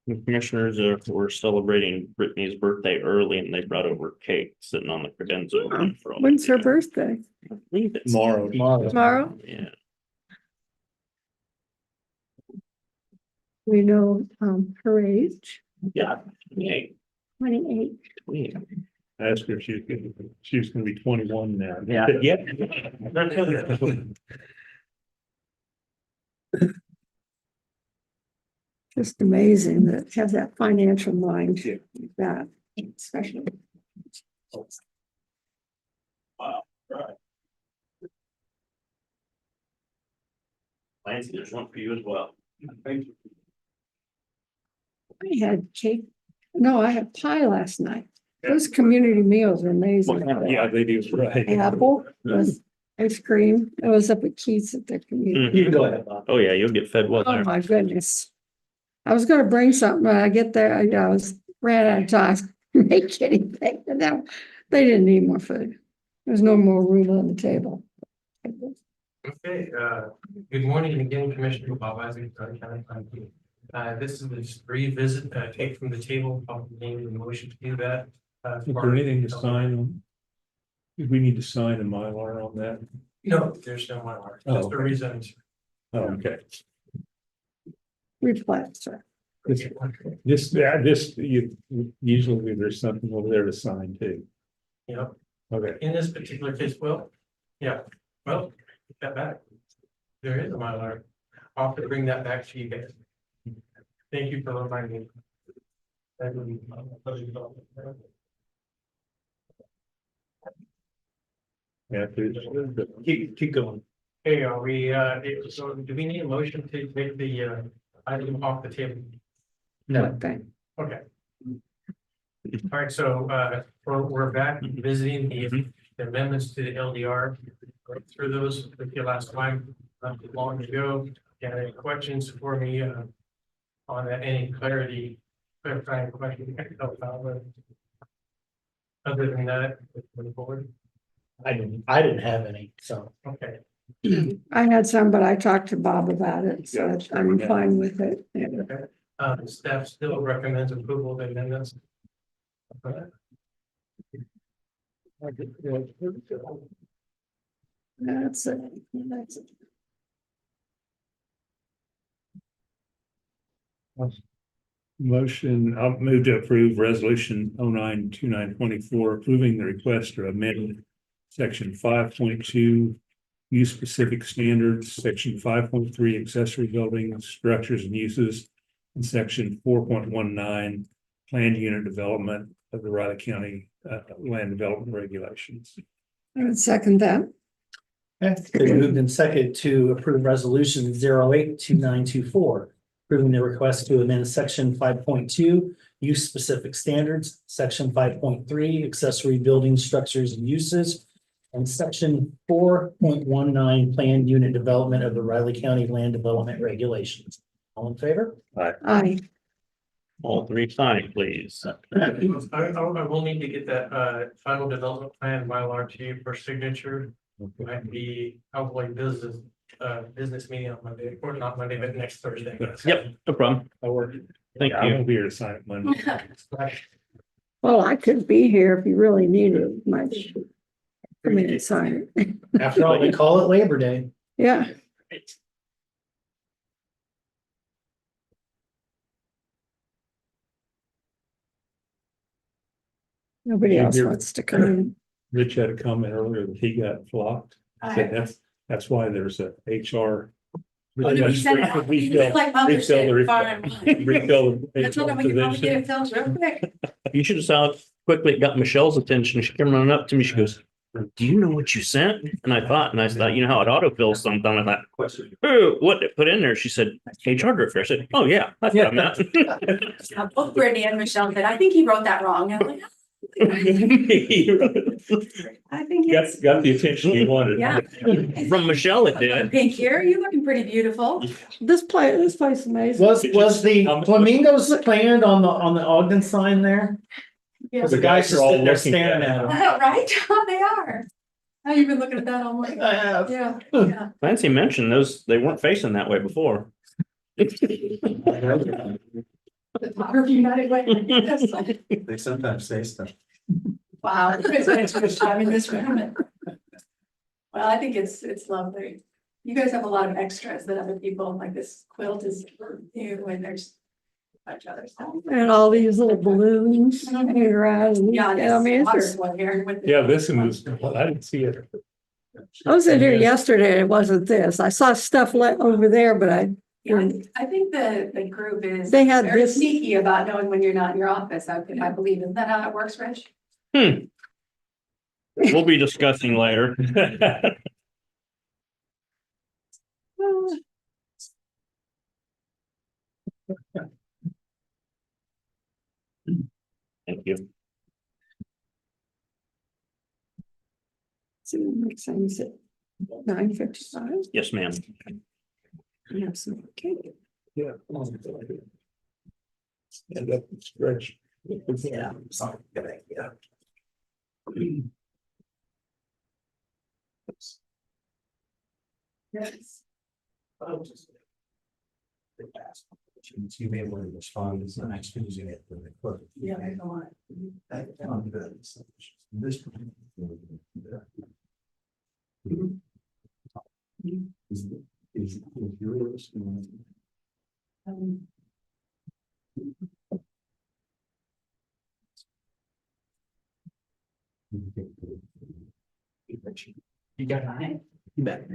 The commissioners were celebrating Brittany's birthday early and they brought over cake sitting on the credenza. for all When's of her you. birthday? I believe it's Tomorrow. Tomorrow? Yeah. We know her age, Yeah. Yeah. 28. Yeah. I asked her if she was gonna be 21 now. Yeah. Yeah. Just amazing that have that financial mind like that, especially. Lance, there's one for you as well. Thank you. I had cake. No, I had pie last night. Those community meals are amazing. Yeah, they do, right. Apple with ice cream. I was up at Keith's at the community. You can go ahead, Bob. Oh, yeah, you'll get fed well Oh, there. my goodness. I was gonna bring something, when I get there, I was ran out of time. Make anything, and now they didn't need more food. There's no more room on the table. Okay, good morning again, Commissioner Bob Isaac, County Planning. This is just revisit, take from the table, I'll name the motion to do that. Is there anything to sign on? Do we need to sign a Mylar on that? No, there's no Mylar, just a reason. Oh, okay. Replat, sir. Usually there's something over there to sign too. Yep, Okay. in this particular case, well, yeah, well, get that back. There is a Mylar. I'll have to bring that back to you guys. Thank you for reminding me. Yeah, Keep going. Hey, are we, so do we need a motion to take the, item off the table? No. Okay. Okay. All right, so, we're back visiting the amendments to the LDR. Went through those with you last time, not too long ago. Got any questions for me, on that, any clarifying question I can help out with? Other than that, moving forward, I didn't have any, so. okay. I had some, but I talked to Bob about it, so I'm fine with it. Yeah. Staff still recommends approval of the amendments. That's it. That's it. Motion, I'll move to approve resolution 092924, approving the request to amend section 5.2 use specific standards, section 5.3 accessory buildings, structures and uses, and section 4.19 planned unit development of the Riley County land development regulations. I would second that. They moved in second to approve resolution 082924, approving the request to amend section 5.2 use specific standards, section 5.3 accessory building structures and uses, and section 4.19 planned unit development of the Riley County land development regulations. All in favor? Aye. All three sign, please. I will need to get that final development plan Mylar to you for signature. Might be probably business meeting on Monday, or not Monday, but next Thursday. Yep, no problem. I work. Thank I you. won't be here to sign it Monday. Well, I could be here if you really needed much. For me to sign it. After all, we call it Labor Day. Yeah. Nobody else wants to come in. Rich had a comment earlier that he got flocked. Said that's why there's a HR. Like Mother's Day, fine. I told him we could probably get it filled real quick. You should have saw how quickly it got Michelle's attention. She came running up to me. She goes, "Do you know what you sent?" And I thought, you know how it autofills something. I thought, "Oh, what they put in there?" She said, HR director. I said, "Oh yeah, that's what I meant." Both Brittany and Michelle said, I think he wrote that wrong. I'm like, I think it's, Got the attention you wanted. yeah. From Michelle, it did. Pink here, you looking pretty beautiful. This place is amazing. Was the flamingos planned on the Ogden sign there? Yeah. The guys just sitting there staring at them. Right? They are. Have you been looking at that all morning? I have. Yeah, yeah. Clancy mentioned they weren't facing that way before. Photography United Way. They sometimes say stuff. Wow. I'm in this room. Well, I think it's lovely. You guys have a lot of extras that other people, like this quilt is new and there's a bunch of other stuff. And all these little balloons hanging around. Yeah, I mean, it's there's just, one here with. Yeah, this one was, I didn't see it. I was in here yesterday. It wasn't this. I saw stuff over there, but Yeah, I think the group is. They had very this- sneaky about knowing when you're not in your office, I believe. Isn't that how it works, Rich? We'll be discussing later. Thank you. So next time is at 9:55. Yes, ma'am. We have some cake. Yeah. End up stretch. Yeah, sorry, good idea. Yes. You may want to respond, it's not using it for the clerk. Yeah, I don't want This. Is yours? You got it? You bet.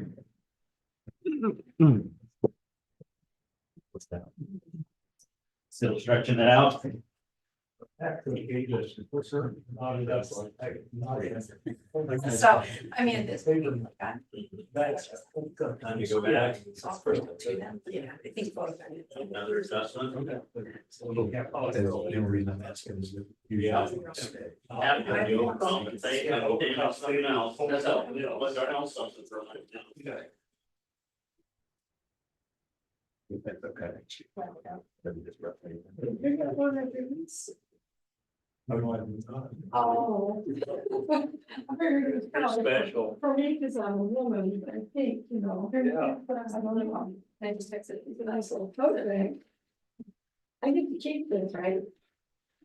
What's that? Still stretching it out. So, I mean, this. Time to go back. Yeah, I think both. Another assessment. The only reason I'm asking is that you. Yeah. Something else. That's all. Let's start else something for like now. Okay. Oh. Special. For me, because I'm a woman, I think, you know. Yeah. But I don't know, I just fix it, it's a nice little coat thing. I get to keep this, right?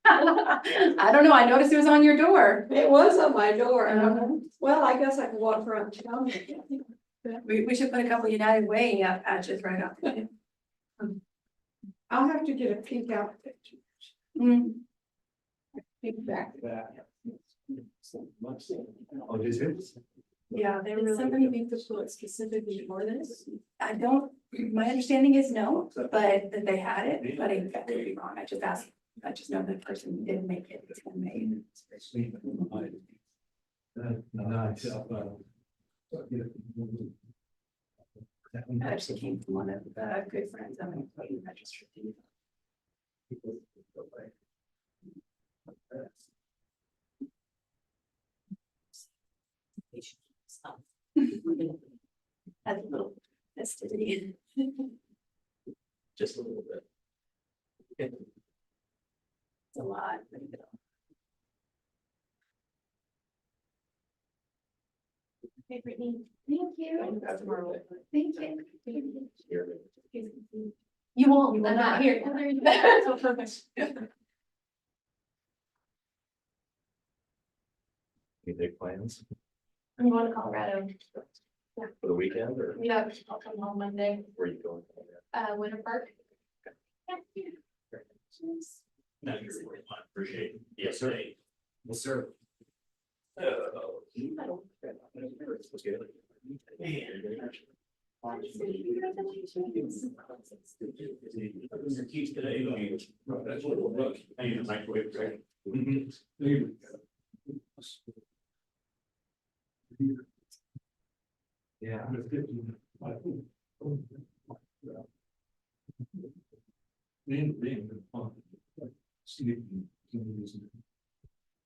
I don't know, I noticed it was on your door. It was on my door, and well, I guess I can walk around town. We should put a couple United Way patches right up. I'll have to get a peek out picture. Mm. Peek back. Oh, is it? Yeah, they Did really. somebody make the quote specifically for this? I don't, my understanding is no, but that they had it, but I could be wrong. I just asked, I just know the person didn't make it. It's been made. Nice. That actually came from one of the good friends I'm employee registered. That's a little festivity. Just a little bit. It's a lot. but, you know. Okay, Brittany, thank you. Thank you. You won't. I'm not here. So perfect. Any big plans I'm going to Colorado. for the weekend or Yeah, I'll come home Monday, where are you going? Winter Park. No, you're really fine. Appreciate it. Yes, sir. Yes, sir. Yeah.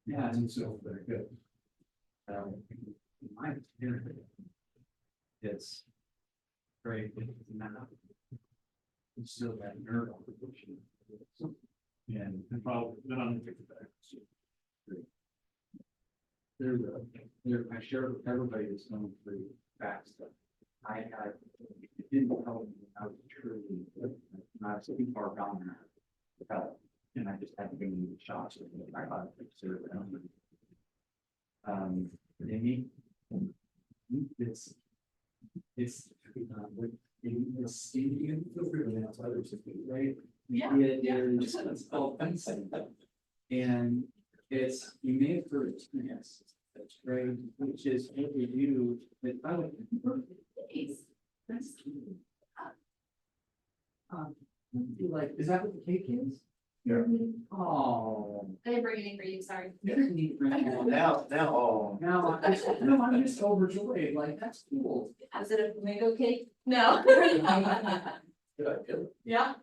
Yeah, and so very good. My experience. It's very good now. It's still that nerve. And probably then I'm gonna take it back. I shared with everybody that's known through facts that I had, it didn't tell me I was truly, I was too far gone there. Without, and I just had to give me the shots. I thought I could serve them. Maybe. It's. It's Steve, feel free to announce others if you, right? Yeah. It's called fencing. And it's, you may have heard experience, that's great, which is what we do with, I would. Be like, is that what the cake is? Yeah. Oh. I didn't bring any for you, sorry. Now, I'm just overjoyed, like, that's cool. Is it a tomato cake? No. Good idea. Yeah.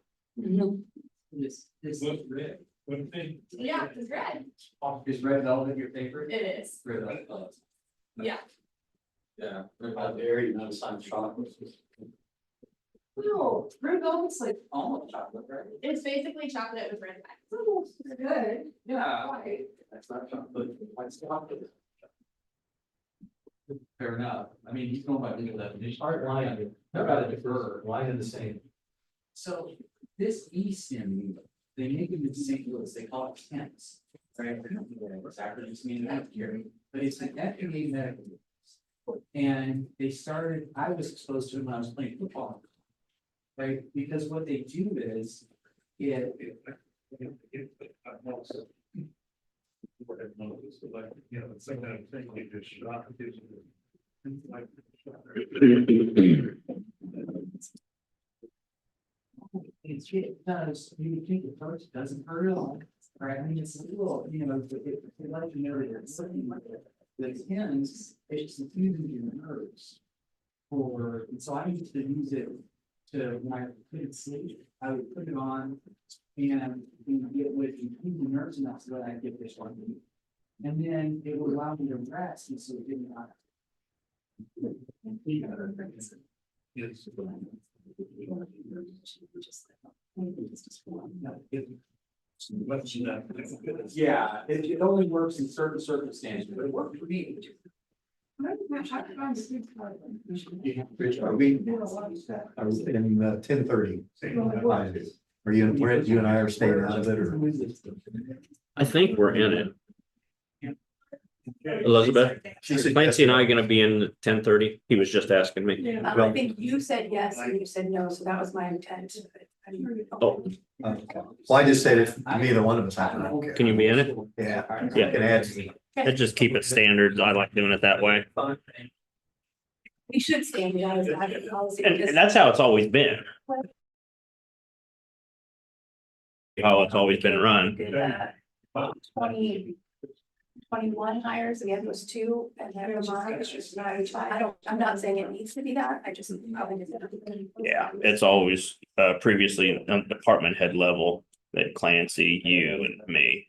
This looks red. Yeah, it's red. Is red velvet your favorite? It is. Red velvet. Yeah. Yeah. Red velvet, very nice on chocolate. No, Red velvet's like almost chocolate, right? it's basically chocolate with red pie. Good. Yeah. That's not chocolate. It's chocolate. Fair enough. I mean, he's going by legal definition. Art line, they're about to defer, line of the same. So this eSIM, they make it in St. Louis, they call it TENS. Right? I don't know what it's acronyms mean out here, but it's an FDA medical. device. And they started, I was exposed to it when I was playing football. Right, because what they do is, it does, you would think it hurts, doesn't hurt at all, right? I mean, it's a little, it lets you know that it's something like that. The tens, it's confusing your nerves. And so I used to use it to, when I couldn't sleep, I would put it on and it would improve the nerves enough so that I get this one. And then it would allow me to rest and so it didn't not. Yeah, it only works in certain circumstances, but it worked for me. Are we in 10:30? Are you, you and I are staying out of it or? I think we're in it. Elizabeth, Clancy and I are gonna be in 10:30. He was just asking me. I think you said yes and you said no, so that was my intent. Oh, Well, I just said if neither one of us. I don't care. can you be in it? Yeah. Yeah. Can add. Let's just keep it standard. I like doing it that way. We should stand out as a policy. And that's how it's always been. How it's always been run. 21 hires, the other was 2, and then it's just I'm not saying it needs to be that, I just probably just. Yeah, it's always previously on department head level, that Clancy, you and me.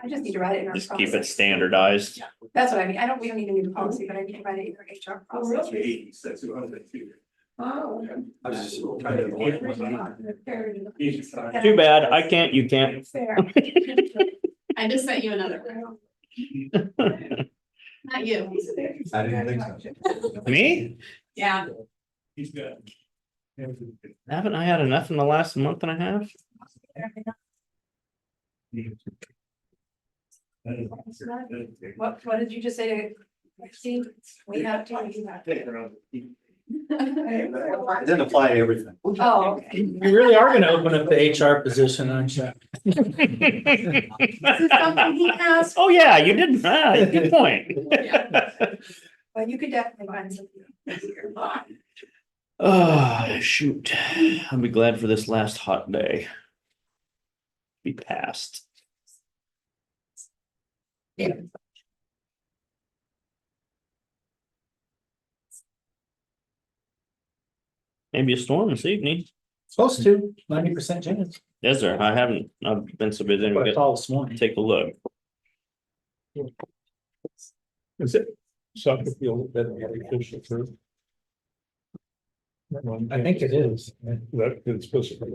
I just need to write it in our. Just keep it process. standardized. That's what I mean, we don't need a new policy, but I need to write it in our HR process. Oh. I was just trying to avoid. Too bad. I can't, you can't. Fair. I just sent you another. Not you. I didn't think so. Me? Yeah. He's good. Haven't I had enough in the last month and a half? What did you just say to Steve? We have to. It didn't apply to everything. Oh, okay. You really are gonna open up the HR position, aren't you? This is something he asked, Oh, yeah, you didn't. Good point. but you could definitely find something. Oh, shoot. I'll be glad for this last hot day. Be past. Maybe a storm this evening. Supposed to, 90% chance. Is there? I've been so busy. I But didn't it's all this morning. take a look. Is it soccer field that official for? I think it is. That it's supposed to be.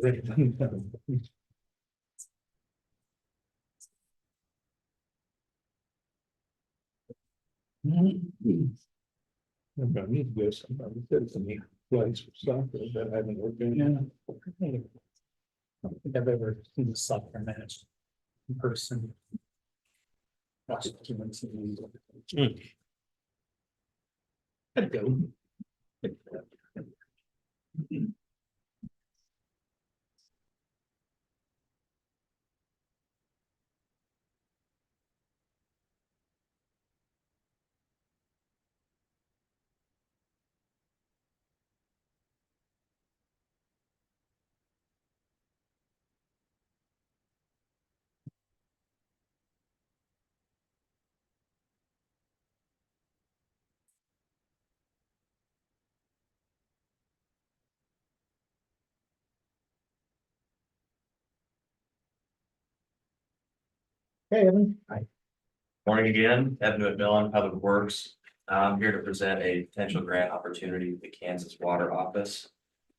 I need to go somebody said to me, place for soccer that I haven't worked in. Yeah. I don't think I've ever seen a soccer match in person. Watch it 2 months ago. I'd go. Hey, Evan. Hi. Morning again, Evan McMillan, Public Works. I'm here to present a potential grant opportunity with the Kansas Water Office.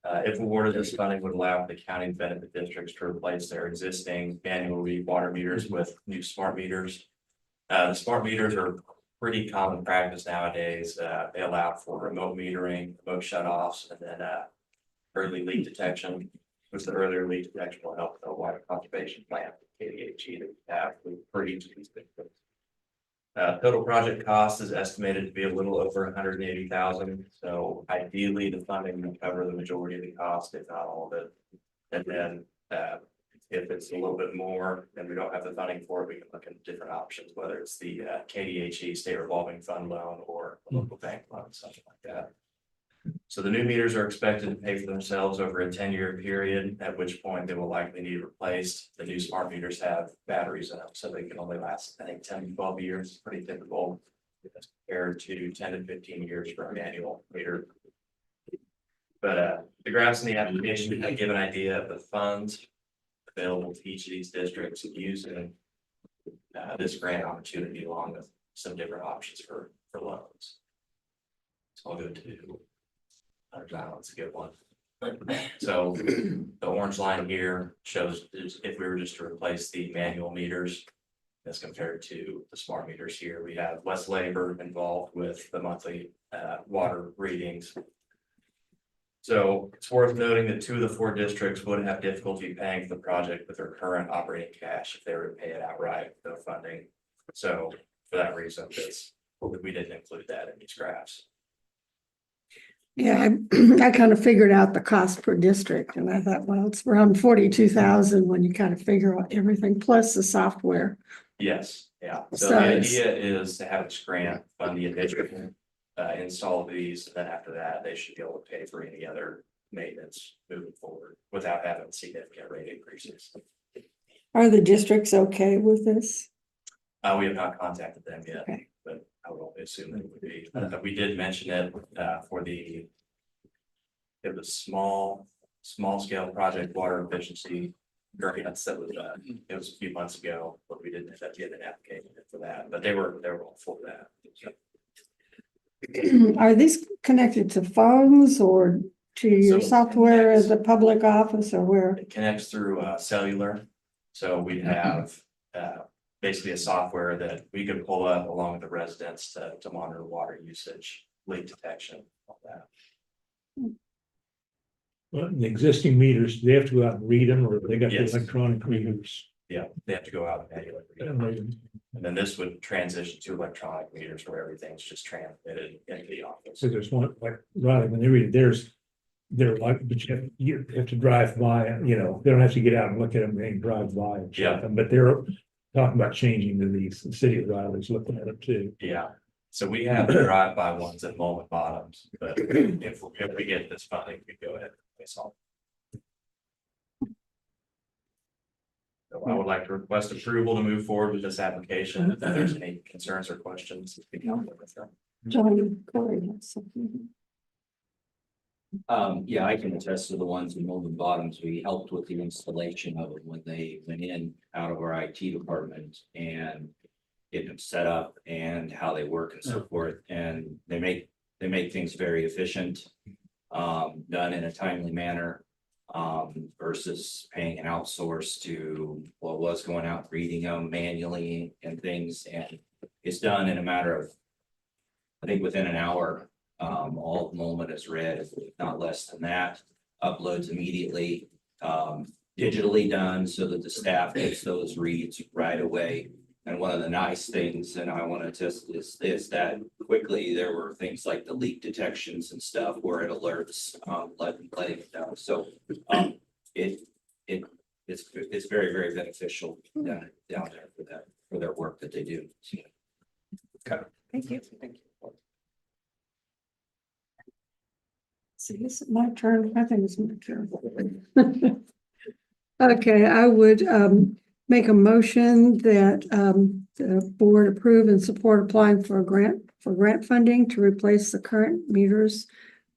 If awarded, this funding would allow the county benefit districts to replace their existing manual read water meters with new smart meters. The smart meters are pretty common practice nowadays. They allow for remote metering, remote shutoffs, and then early leak detection. Which the earlier leak detection will help the water conservation plan, KDHE, that we have for each of these districts. Total project cost is estimated to be a little over 180,000. So ideally, the funding will cover the majority of the cost, if not all of it. And then if it's a little bit more and we don't have the funding for it, we can look at different options, whether it's the KDHE state revolving fund loan or a local bank loan, something like that. So the new meters are expected to pay for themselves over a 10-year period, at which point they will likely need replaced. The new smart meters have batteries in them, so they can only last, I think, 10 to 12 years, pretty typical compared to 10 to 15 years for a manual meter. But the graphs in the application kind of give an idea of the funds available to each of these districts using this grant opportunity, along with some different options for loans. So I'll go to let's get one. So the orange line here shows if we were just to replace the manual meters as compared to the smart meters here, we have less labor involved with the monthly water readings. So it's worth noting that 2 of the 4 districts would have difficulty paying for the project with their current operating cash if they were to pay it outright with no funding. So for that reason, we didn't include that in these graphs. Yeah, I kind of figured out the cost per district and I thought, well, it's around 42,000 when you kind of figure out everything plus the software. Yes, yeah. So So the it's- idea is to have this grant fund the initial install these, and then after that, they should be able to pay for any other maintenance moving forward without having significant rate increases. Are the districts okay with this? We have not contacted them yet, Okay. but I would only assume that it would be. We did mention it for it was small scale project water efficiency grants that was it was a few months ago, but we didn't have to get an application for that, but they were all for that. Are these connected to phones or to your So- software as a public office or where? It connects through cellular, so we have basically a software that we can pull up along with the residents to monitor water usage, leak detection, all that. Well, the existing meters, they have to go out and read them, or they got the Yes. electronic readers. Yeah, they have to go out and manually read And them. read them. And then this would transition to electronic meters where everything's just transmitted into the office. So there's one, like, Riley, when they read it, they're like, but you have to drive by, they don't have to get out and look at them, they can drive by and check Yeah. them, but they're talking about changing to these, the city of Riley's looking at it too. Yeah, so we have the drive-by ones at Moment Bottoms, but if we get this funding, we go ahead and place all. So I would like to request approval to move forward with this application. If there's any concerns or questions. we can work with them. John Corey has something. Yeah, I can attest to the ones in Molden Bottoms. We helped with the installation of it when they went in out of our IT department and getting them set up and how they work and so forth. And they make things very efficient, done in a timely manner, versus paying an outsource to what was going out reading them manually and things. And it's done in a matter of, I think, within an hour. All enrollment is read, if not less than that, uploads immediately, digitally done so that the staff gets those reads right away. And one of the nice things, and I want to test is that quickly there were things like the leak detections and stuff where it alerts, letting it know. So it's very, very beneficial down there for their work that they do. Okay. Thank you. See, this is my turn. I think it's my turn. Okay, I would make a motion that the board approve and support applying for grant funding to replace the current meters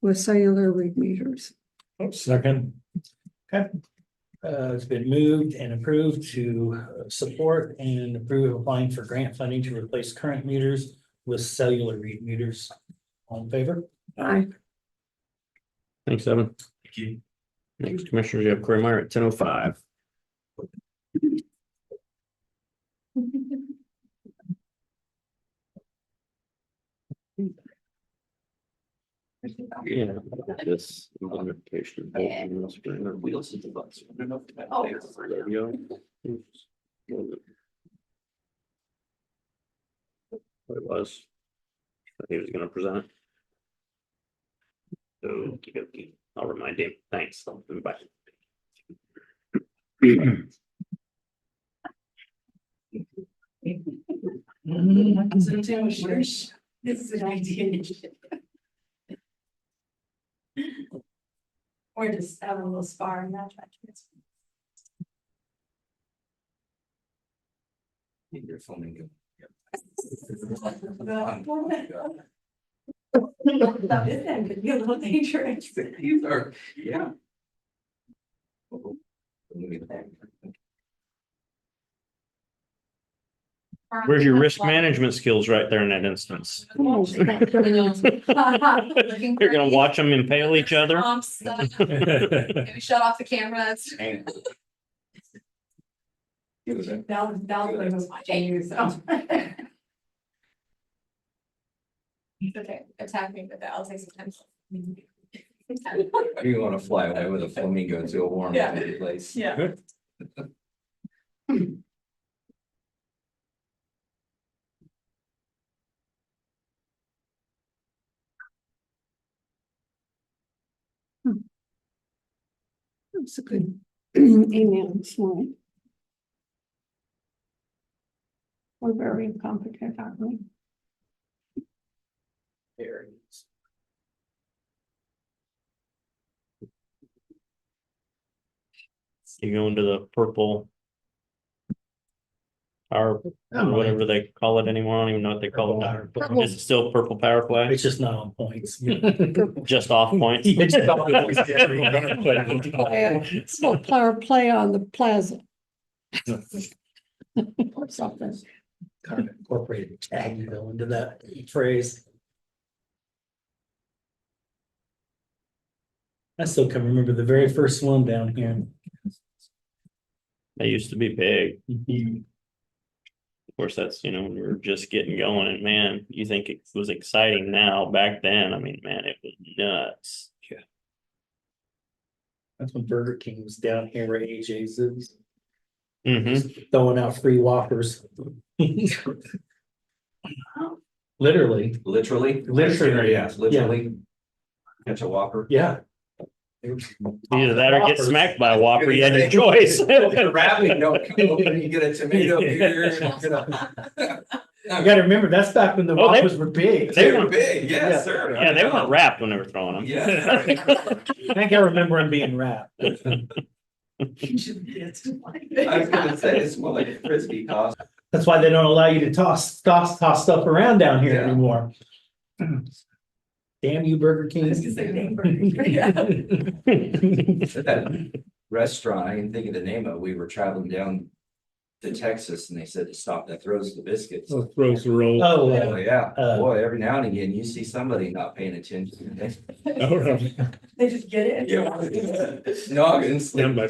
with cellular read meters. Second. Okay. It's been moved and approved to support and approve applying for grant funding to replace current meters with cellular read meters. All in favor? Aye. Thanks, Evan. Thank you. Next, Commissioners, you have Corey Meyer at 10:05. Yeah, this implementation. Wheels of the bus. Oh. What it was. He was gonna present. Okey-dokey. I'll remind him. Thanks. Bye. This is an idea. Or just have a little spar and that's. Your flamingo. That is then could be a little dangerous. These are, yeah. Where's your risk management skills right there in that instance? You're gonna watch them impale each other? Maybe shut off the cameras. That was my change, so. It's okay, attack me, but I'll take some time. You wanna fly away with a flamingo to a warm Yeah. place. Yeah. That's a good email this morning. We're very competent, aren't we? You go into the purple. Or whatever they call it anymore. I don't even know what they call it. Purple. Is it still purple power flag? It's just not on points. Just off points? It's just off points. It's a little power play on the plaza. Or something. Kind of incorporated tag bill into that phrase. I still can remember the very first one down here. They used to be big. Of course, that's, when we were just getting going, and man, you think it was exciting now. Back then, I mean, man, it was nuts. That's when Burger King was down here where AJ's is. Mm-hmm. Throwing out free Whoppers. Literally. Literally. Yes, literally. Catch a Whopper. Yeah. Either that or get smacked by a Whopper. You had your choice. Rapping, don't come over and you get a tomato here. You gotta remember, that's back when the Oh, Whoppers were big. They were big, yes, sir. Yeah, they weren't wrapped when they were throwing them. Yeah. I think I remember them being wrapped. I was gonna say, it's more like a frisbee toss. That's why they don't allow you to toss stuff around down here Yeah. anymore. Damn you, Burger King. That restaurant, I can think of the name of, we were traveling down to Texas and they said to stop that throws the biscuits. Throws the roll. Oh, Oh, yeah, Uh, boy, every now and again, you see somebody not paying attention. Oh, really? They just get it. Noggins. Down by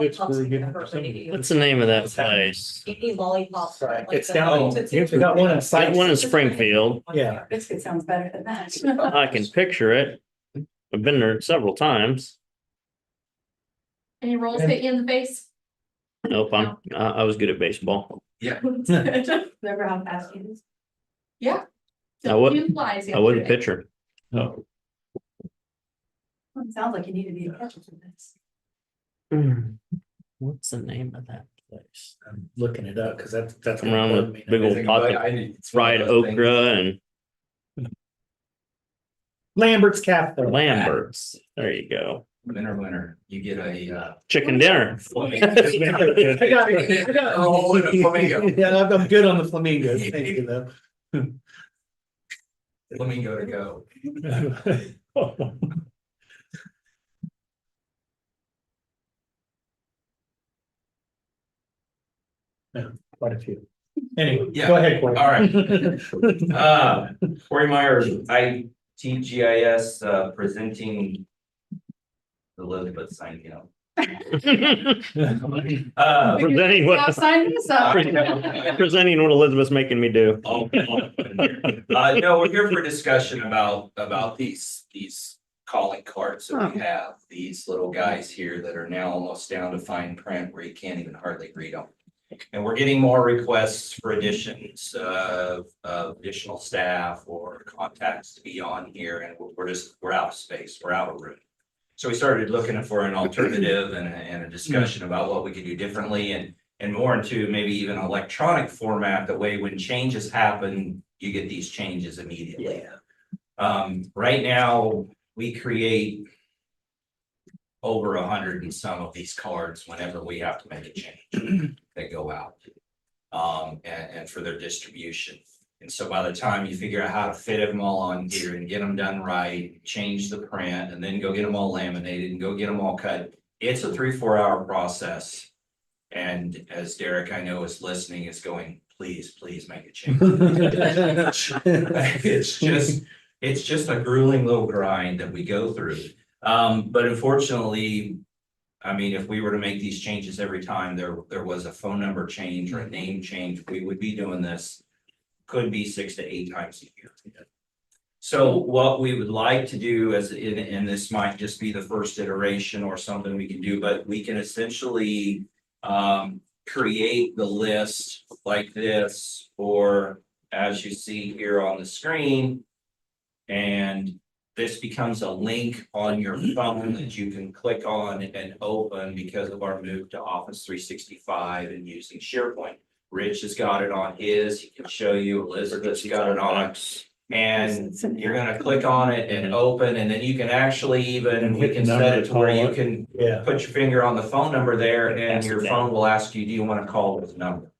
Pittsburgh. What's the name of that place? Lollipops. Sorry, it's down. We got one in Got sight. one in Springfield. Yeah. Biscuit sounds better than that. I can picture it. I've been there several times. Any rolls hit you in the face? Nope, I was good at baseball. Remember how fast he is? Yeah. I would- Few flies I was a yesterday. pitcher. Oh. It sounds like you need to be a catcher for this. What's the name of that place? I'm looking it up because that's. Come around with big old pot of fried okra and Lambert's Cafe. Lamberts. There you go. Winner, you get a, Chicken dinner. I got roll in a flamingo. Yeah, I'm good on the flamingos. Thank you, though. Flamingo to go. Quite a few. Anyway, Yeah. go ahead, Corey. All right. Corey Myers, ITGIS, presenting Elizabeth signing up. Presenting what, Sign this up. presenting what Elizabeth's making me do. No, we're here for discussion about these calling cards that we have, these little guys here that are now almost down to fine print where you can't even hardly read them. And we're getting more requests for additions of additional staff or contacts to be on here, and we're out of space, we're out of room. So we started looking for an alternative and a discussion about what we could do differently and more into maybe even electronic format, that way when changes happen, you get these changes immediately. Right now, we create over 100 and some of these cards whenever we have to make a change that go out. And for their distribution. And so by the time you figure out how to fit them all on here and get them done right, change the print, and then go get them all laminated and go get them all cut, it's a 3-4 hour process. And as Derek, I know, is listening, is going, please make a change. It's just a grueling little grind that we go through. But unfortunately, I mean, if we were to make these changes every time there was a phone number change or a name change, we would be doing this, could be 6 to 8 times a year. So what we would like to do and this might just be the first iteration or something we can do, but we can essentially create the list like this, or as you see here on the screen, and this becomes a link on your phone that you can click on and open because of our move to Office 365 and using SharePoint. Rich has got it on his, he can show you, Elizabeth's got it on, and you're gonna click on it and open, and then you can actually even, we can set it to where you can put your finger on the phone number there, and your phone will ask you, do you wanna call this number?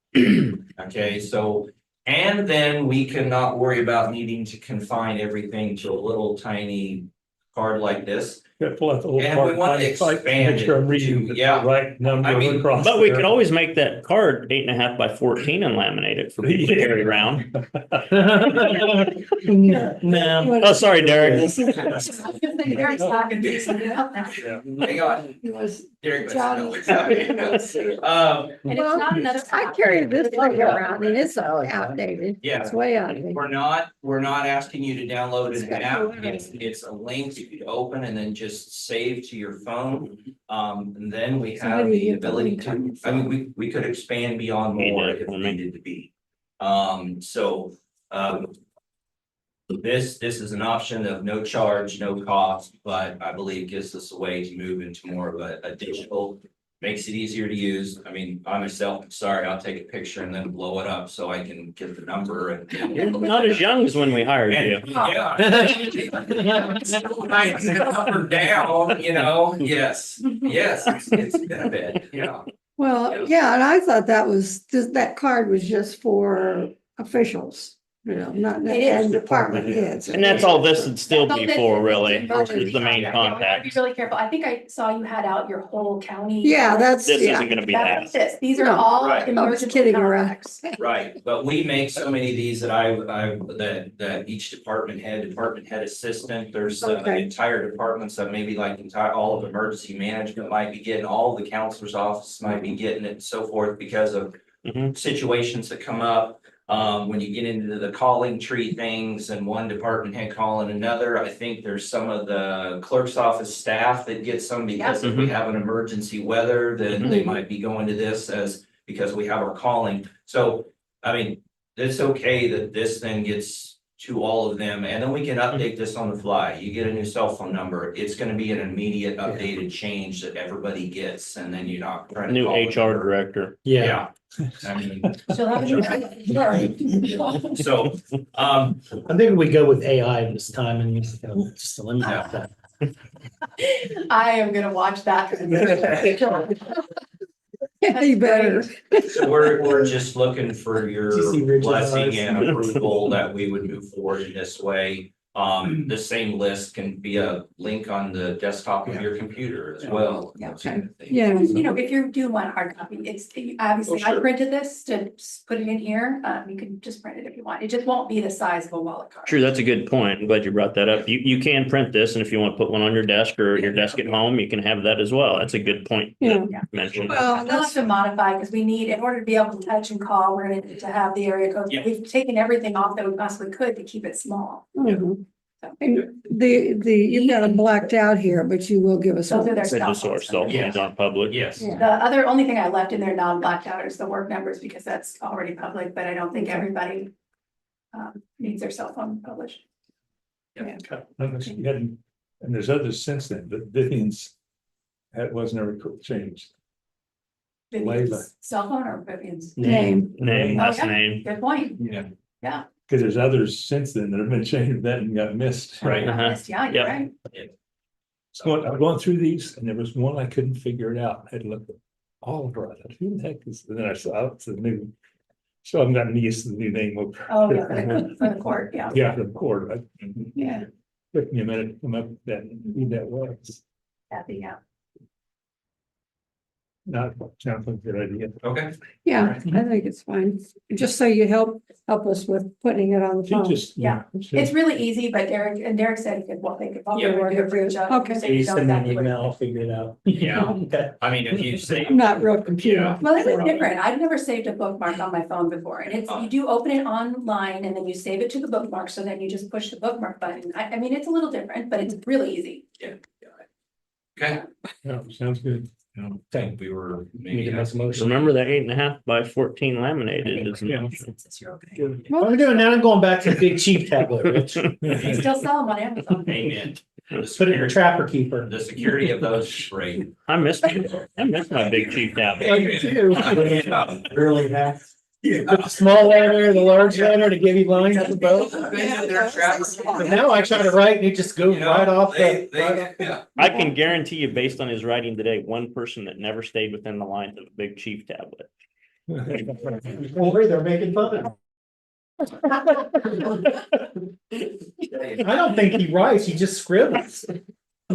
Okay, so, and then we cannot worry about needing to confine everything to a little tiny card like this. Pull out the little And we part, want to make sure expand I'm it reading to, the yeah. right number I mean, across. But we there. could always make that card 8.5 by 14 and laminate it for people to carry around. No. Oh, sorry, Derek. Derek's talking to somebody else now. Hang on, It was Derek. Johnny. what's happening. And it's Well, not another. I carry this thing around and it's outdated. Yeah. It's way outdated. We're not asking you to download an app, it's a link you could open and then just save to your phone. And then we So how have do you the get the ability link on your to, I mean, we could expand beyond You more did it if for me. needed to be. This is an option of no charge, no cost, but I believe gives us a way to move into more of a digital. Makes it easier to use. I mean, I myself, I'm sorry, I'll take a picture and then blow it up so I can get the number You're and. not as young as when we hired you. Yeah. Up or down, you know, yes, it's been a bit, yeah. Well, yeah, and I thought that card was just for officials, not It is. and department heads. And that's all this would still be That's all for, this- really, this is the main Yeah, we wanna contact. Be really careful. I think I saw you had out your whole county. Yeah, that's, This yeah. isn't gonna be that. That's this. These are No. all Right. I was emergency kidding around. contacts. Right, but we make so many of these that each department head assistant, there's Okay. entire departments that maybe like all of emergency management might be getting, all of the counselor's office might be getting it and so forth because of Mhm. situations that come up. When you get into the calling tree things and one department head calling another, I think there's some of the clerk's office staff that get some because if we have an emergency weather, then they might be going to this because we have our calling. So, I mean, it's okay that this then gets to all of them, and then we can update this on the fly. You get a new cell phone number, it's gonna be an immediate updated change that everybody gets, and then you're not trying to. New call the HR number. director. Yeah. I mean, She'll have a so, I'm thinking we go with AI this time and just eliminate that. I am gonna watch that. You better. so we're just looking for your CC Ridge's blessing eyes. and approval that we would move forward in this way. The same list can be a link on the desktop of your computer as well. Yeah. those kind of things. Yeah. You know, if you do want a hard copy, it's, obviously, Oh, I sure. printed this to put it in here. You can just print it if you want. It just won't be the size of a wallet card. True, that's a good point. I'm glad you brought that up. You can print this, and if you want to put one on your desk or your desk at home, you can have that as well. That's a good point. to Yeah. Mention. Well, We'll have to modify, because we need, in order to be able to touch and call, we're gonna need to have the area code. Yeah. We've taken everything off that we possibly could to keep it small. Mhm. And you've got it blacked out here, but you will give us. Those are their Said cell just so our phones. cell phones aren't public. Yes. Yeah. The other, only thing I left in there non-blacked out is the work numbers, because that's already public, but I don't think everybody needs their cell phone published. And there's others since then, but Vivian's. That was never changed. Vivian's cell phone or Vivian's? Name. Name, Oh, last yeah. name. Good point. Yeah. Yeah. Cause there's others since then that have been changed that and got missed. Right. Uh-huh. Yeah, you're Yep. right. I'm going through these and there was one I couldn't figure it out. I had to look at all of it. Who the heck is, and then I saw it's the new. So I'm not used to the new name of. Oh, yeah, for the court, yeah. Yeah, the court. Yeah. Took me a minute to come up with that, who that was. Kathy, yeah. Not, sounds like a good idea. Okay. Yeah, I think it's fine. Just so you help us with putting it on the She phone. just. Yeah. It's really easy, but Derek said he could, well, they could probably Yeah. work it for each other. Okay. So you You know send me an exactly what- email, I'll figure it out. Yeah. Okay. I mean, if you say. I'm not real computer. Well, it was different. I've never saved a bookmark on my phone before, and it's, you do open it online and then you save it to the bookmark, so then you just push the bookmark button. I mean, it's a little different, but it's really easy. Okay. Yeah, sounds good. I think we were Need maybe. to make a motion. Remember that 8.5 by 14 laminated, isn't Yeah. it? What I'm doing now, I'm going back to the Big Chief tablet, Rich. They still sell them on Amazon. Amen. Put it in your trapper keeper. The security of those is great. I missed my big chief tablet. Early hacks. Put the small letter, the large letter to give you lines for both. But now I try to write and it just goes right off the. Yeah. I can guarantee you, based on his writing today, one person that never stayed within the lines of a big chief tablet. Well, they're making fun. I don't think he writes, he just scribbles. I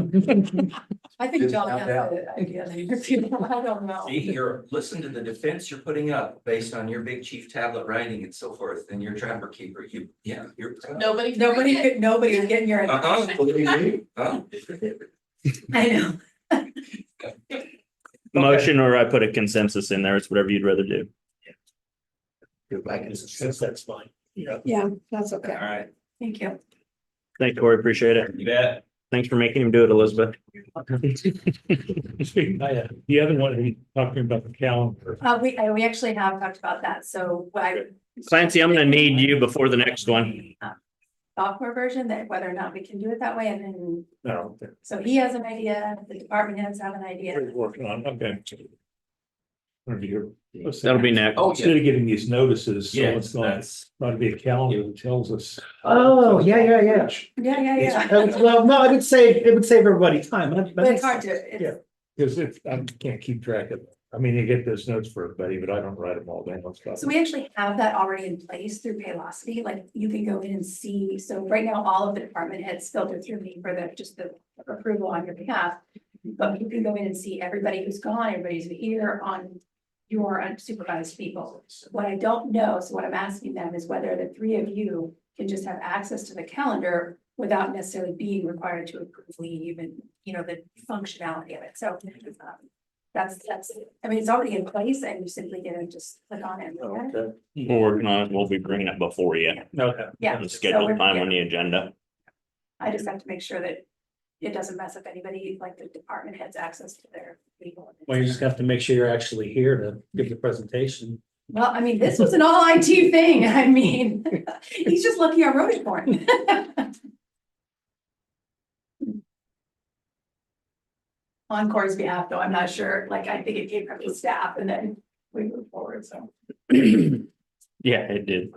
think Just John found has out. the idea. I don't know. See, listen to the defense you're putting up based on your big chief tablet writing and so forth, and your trapper keeper, you're. Nobody is getting your. Uh-huh. I know. Motion, or I put a consensus in there, it's whatever you'd rather do. That's fine. Yeah. Yeah, that's okay. All right, Thank you. Thanks, Corey, appreciate it. you bet. Thanks for making him do it, Elizabeth. The other one, we talking about the calendar. We actually have talked about that, so Clancy, I'm gonna need you before the next one. software version, that whether or not we can do it that way, and then, No, so he has an idea, the department heads have an idea. we're working on, okay. That'll be next. Oh, Instead of getting these notices, so Yeah, it's going that's. to be a calendar that tells us. Oh, yeah. Yeah. Well, no, it would save everybody time. But it's hard to, Yeah. it's, Because it's, I can't keep track of it. I mean, you get those notes for everybody, but I don't write them all down. so we actually have that already in place through Paylocity, like you can go in and see, so right now, all of the department heads filter through me for just the approval on your behalf. But you can go in and see everybody who's gone, everybody who's here on your unsupervised people. What I don't know, so what I'm asking them is whether the three of you can just have access to the calendar without necessarily being required to approve leave and, the functionality of it. So that's, I mean, it's already in place and you simply get to just click on it. and look at it. We're working on it. We'll be bringing it before you. Okay. Yeah. The so scheduled we're- time yeah. on the agenda. I just have to make sure that it doesn't mess up anybody, like the department heads access to their legal. Well, you just have to make sure you're actually here to give the presentation. Well, I mean, this was an all IT thing. I mean, he's just lucky I wrote it for him. On Corey's behalf, though, I'm not sure, like, I think it came from his staff and then we moved forward, so. Yeah, it did.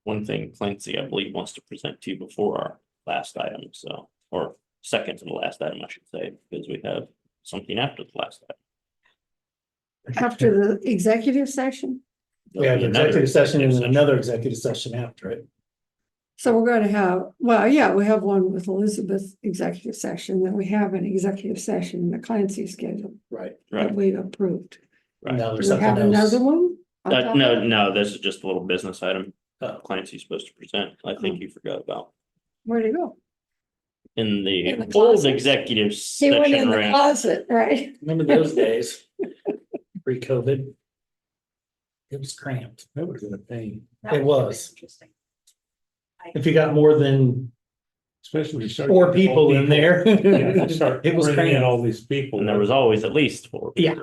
One thing Clancy, I believe, wants to present to you before our last item, so, or second to the last item, I should say, because we have something after the last item. after the executive session? We have Another executive session and then session. another executive session after it. So we're going to have, well, yeah, we have one with Elizabeth executive session, then we have an executive session in the Clancy schedule Right. that Right. we've approved. Now Do there's we something have else. another one? on top of No, it? no, this is just a little business item Oh. Clancy's supposed to present. I think you forgot about. Where'd he go? In In the the old closet? executive He went in session the room. closet, right? Remember those days? Pre-COVID. It was cramped. That would have been a pain, It was. If you got more than especially when you start. 4 people in there. Yeah, you start It was bringing in cramped. all these people. And there was always at least 4. Yeah.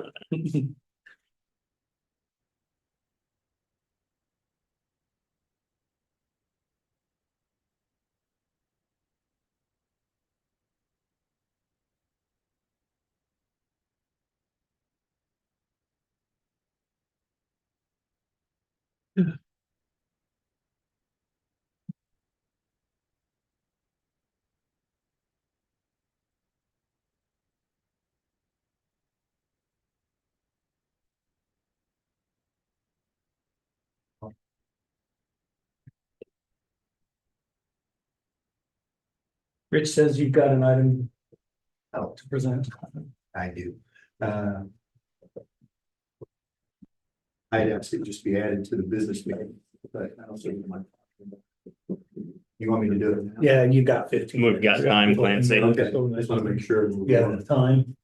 Rich says you've got an item to present. I do. I'd ask it just be added to the business meeting, but I don't think my. You want me to do it now? Yeah, you got 15. We've got time, Clancy. Okay, I just want to make sure. Yeah, the time.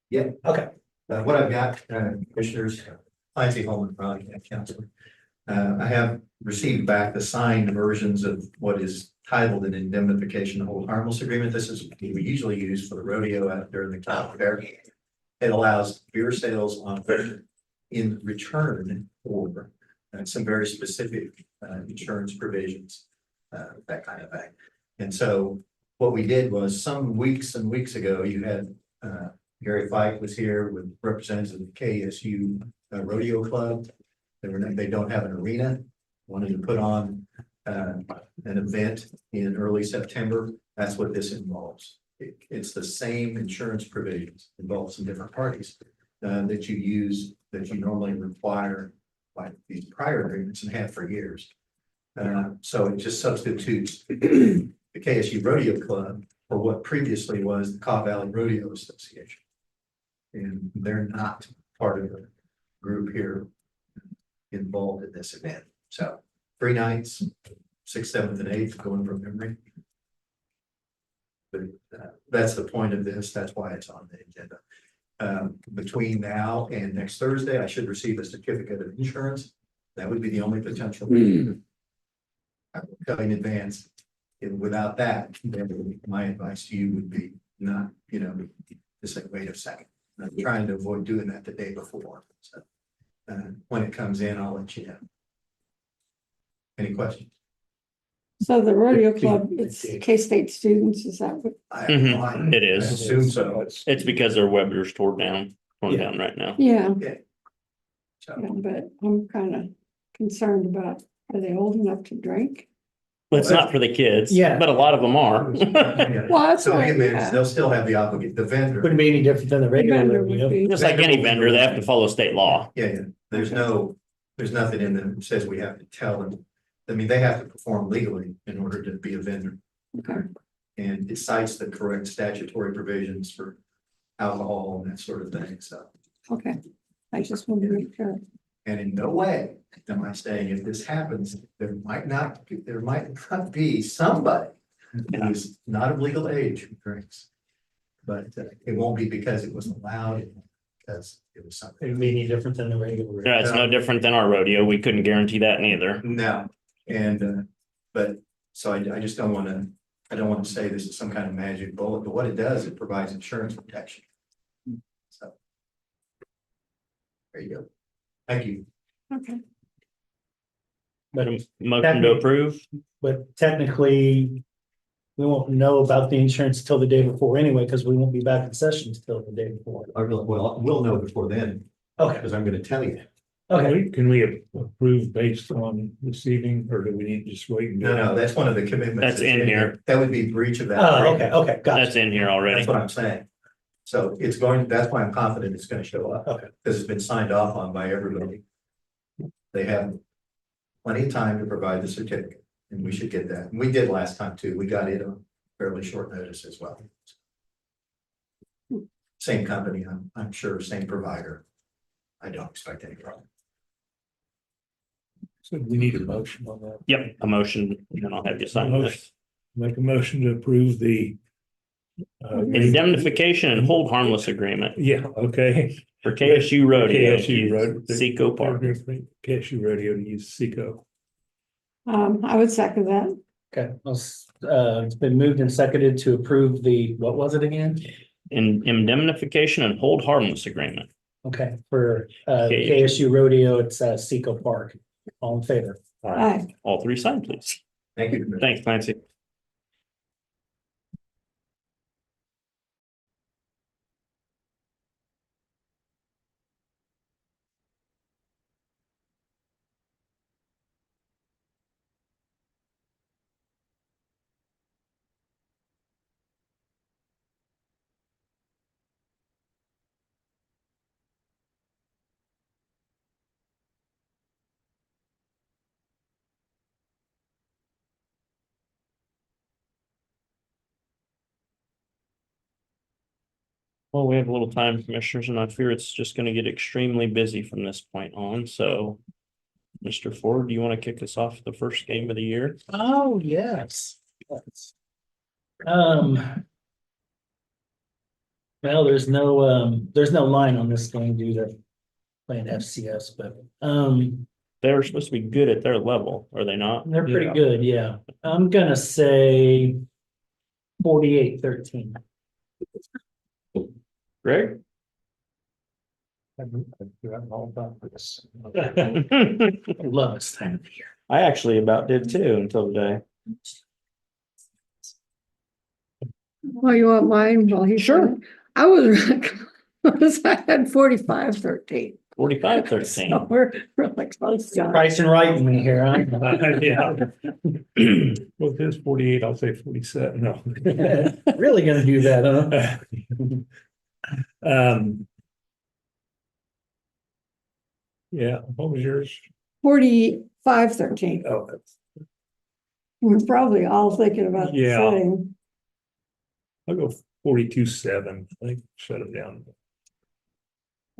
Yeah. Okay. What I've got, commissioners, Clancy Holman, probably counselor. I have received back the signed versions of what is titled an indemnification hold harmless agreement. This is what we usually use for the rodeo out during the county fair. It allows beer sales on in return for some very specific insurance provisions, that kind of thing. And so what we did was some weeks and weeks ago, you had Gary Fike was here with representatives of the KSU Rodeo Club. They don't have an arena, wanted to put on an event in early September. That's what this involves. It's the same insurance provisions, involves some different parties that you use, that you normally require by these prior agreements and have for years. So it just substitutes the KSU Rodeo Club for what previously was the Cobb Valley Rodeo Association. And they're not part of the group here involved in this event. So 3 nights, 6th, 7th, and 8th, going from memory. But that's the point of this. That's why it's on the agenda. Between now and next Thursday, I should receive a certificate of insurance. That would be the only potential. I will tell in advance. And without that, then my advice to you would be not, just like, wait a second. I'm trying to avoid doing that the day before. So when it comes in, I'll let you know. Any questions? So the rodeo club, it's K-State students, is that what? I have no idea. It is. I assume so. It's because their Weber's torn down right now. Yeah, Okay. yeah, So, but I'm kind of concerned about, are they old enough to drink? Well, it's not for the kids. Yeah. But a lot of them are. yeah. Well, that's So what, again, yeah. they'll still have the obligation, the vendor. Wouldn't be any different than the regular. Vendor would rodeo. be- Just like any vendor, they have to follow state law. Yeah. There's nothing in them that says we have to tell them. I mean, they have to perform legally in order to be a vendor. Okay. And it cites the correct statutory provisions for alcohol and that sort of thing, so. Okay, I just wanted to make sure. And in no way am I saying if this happens, there might not be somebody who's not of legal age who drinks. But it won't be because it was allowed, because it was something. It'd be any different than the regular. rodeo. Yeah, it's no different than our rodeo. We couldn't guarantee that neither. No, and, but, so I just don't wanna, I don't wanna say this is some kind of magic bullet, but what it does, it provides insurance protection. So. There you go. Thank you. Okay. But a motion to approve. But technically, we won't know about the insurance until the day before anyway, because we won't be back in session until the day before. We'll know before then, Okay, because I'm gonna tell you. okay. Can we approve based on this evening, or do we need to just wait? and do No, it? that's one of the commitments. That's in here. That would be breach of that. Oh, agreement. okay, That's gotcha. in here already. That's what I'm saying. So it's going, that's why I'm confident it's gonna show up. Okay. Because it's been signed off on by everybody. They have plenty of time to provide the certificate, and we should get that. And we did last time too. We got it on fairly short notice as well. Same company, I'm sure, same provider. I don't expect any problem. So we need a motion on that. Yep, a motion, and then I'll have you sign this. Make a motion to approve the. Indemnification and hold harmless agreement Yeah, okay. for KSU Rodeo. KSU Road. Seco Park. KSU Rodeo to use Seco. I would second that. Okay, well, it's been moved and seconded to approve the, what was it again? Indemnification and hold harmless agreement. Okay, for KSU. KSU Rodeo, it's Seco Park. All in favor? Aye. All three sign, please. Thank you. Commissioner. Thanks, Clancy. Well, we have a little time, commissioners, and I fear it's just gonna get extremely busy from this point on, so. Mr. Ford, do you want to kick us off the first game of the year? Oh, yes. Um. Well, there's no line on this game due to playing FCS, but, They're supposed to be good at their level, are they not? they're pretty good, yeah. I'm gonna say 48-13. Greg? I love this time of the year. I actually about did too until today. Well, you want mine? Well, he Sure. I was, I had 45-13. 45-13. So we're like close. to it. Price and right me here, huh? Yeah. Well, if it's 48, I'll say 47. No. Really gonna do that, huh? Yeah, what was yours? 45-13. Oh, that's, We're probably all thinking about the Yeah. same. I'll go 42-7. I think shut them down.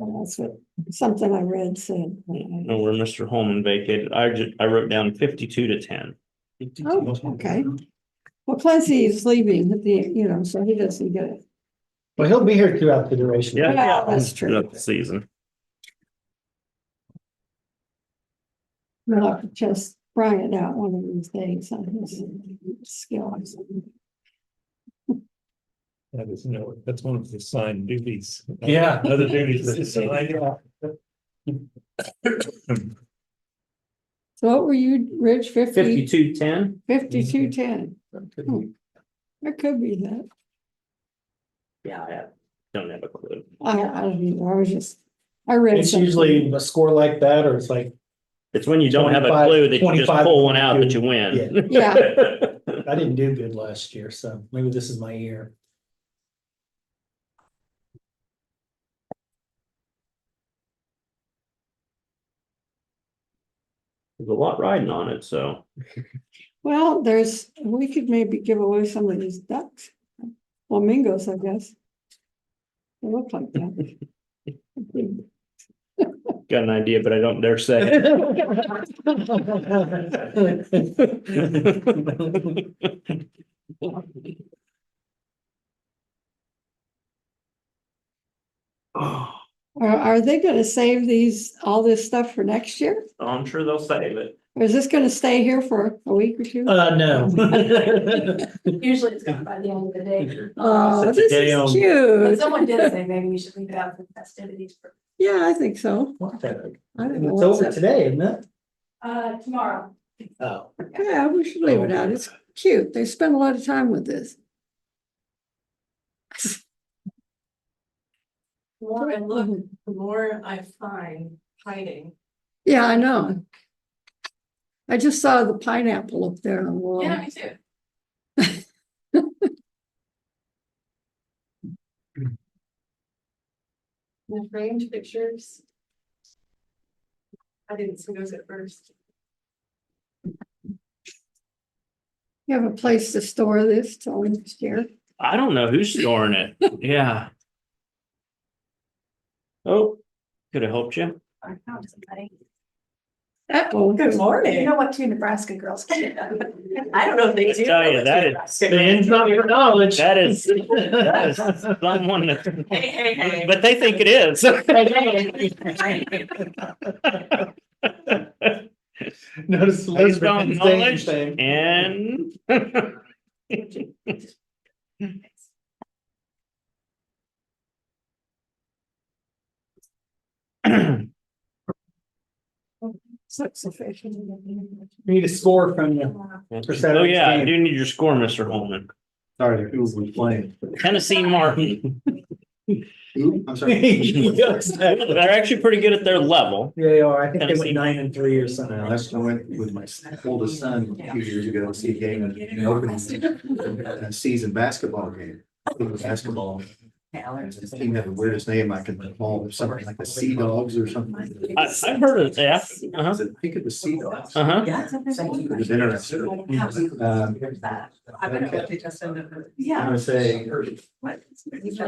And that's what something I read said. No, where Mr. Holman vacated, I wrote down 52-10. Oh, okay. Well, Clancy is leaving at the, so he doesn't get it. Well, he'll be here throughout the duration. Yeah, that's true. Throughout the season. We'll have to test Brian out one of these days on his skills. That is that's one of the assigned duties. Yeah. Other duties that assigned. So what were you, Rich? 52-10? 52-10. That could be that. Yeah, I don't have a clue. I don't know. I read. It's something. usually a score like that, or it's like, It's when you don't have a 25 clue that you just 25, pull one out that you win. Yeah. I didn't do good last year, so maybe this is my year. There's a lot riding on it, so. Well, we could maybe give away some of these ducks. Flamingos, I guess. They look like that. Got an idea, but I don't dare say it. Are they gonna save all this stuff for next year? I'm sure they'll save it. Or is this gonna stay here for a week or two? No. Usually it's gone by the end of the day. Oh, Such a this day is on- But cute. someone did say maybe we should leave it out for festivities for, Yeah, I think so. What the heck? I don't know It's what's over up. today, isn't it? tomorrow. Oh. Yeah, we should leave it out. It's cute. They spend a lot of time with this. The more I look, the more I find hiding. Yeah, I know. I just saw the pineapple up there on the wall. Yeah, me too. The framed pictures. I didn't see those at first. You have a place to store this till next year. I don't know who's storing it. Yeah. Oh, could have helped you. I found somebody. Uh-oh. Good morning. You know what two Nebraska girls can do? I don't know if they I do. tell you, that is, The end's not your knowledge. that is someone that, Hey, hey. but they think it is. Notice Based Elizabeth on didn't say knowledge anything. and. We need a score from the. Oh, yeah, I do need your score, Mr. Holman. Sorry, who was playing? Tennessee Martin. Who? I'm sorry. They're actually pretty good at their level. They are, I think they Tennessee. went 9-3 or something. Last I went with my oldest son a few years ago to see a game in opening a season basketball game. It was basketball. His team had the weirdest name I could recall, something like the Sea Dogs or something. I've heard of that. I think it was Sea Dogs. Uh-huh. It was interesting. Yeah. I'm gonna say What?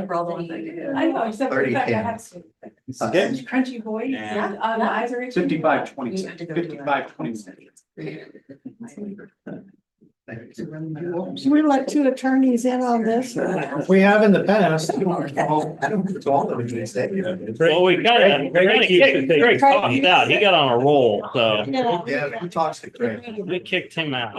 For all the ones I did. I know, except for 30 the fact I have cans. such crunchy voice and the eyes are. itching. 55-20. We let two attorneys in on this. We have in the past. It's all of it, they say. Well, we Greg tossed out. He got on a roll, so Yeah, who talks to Craig? we kicked him out.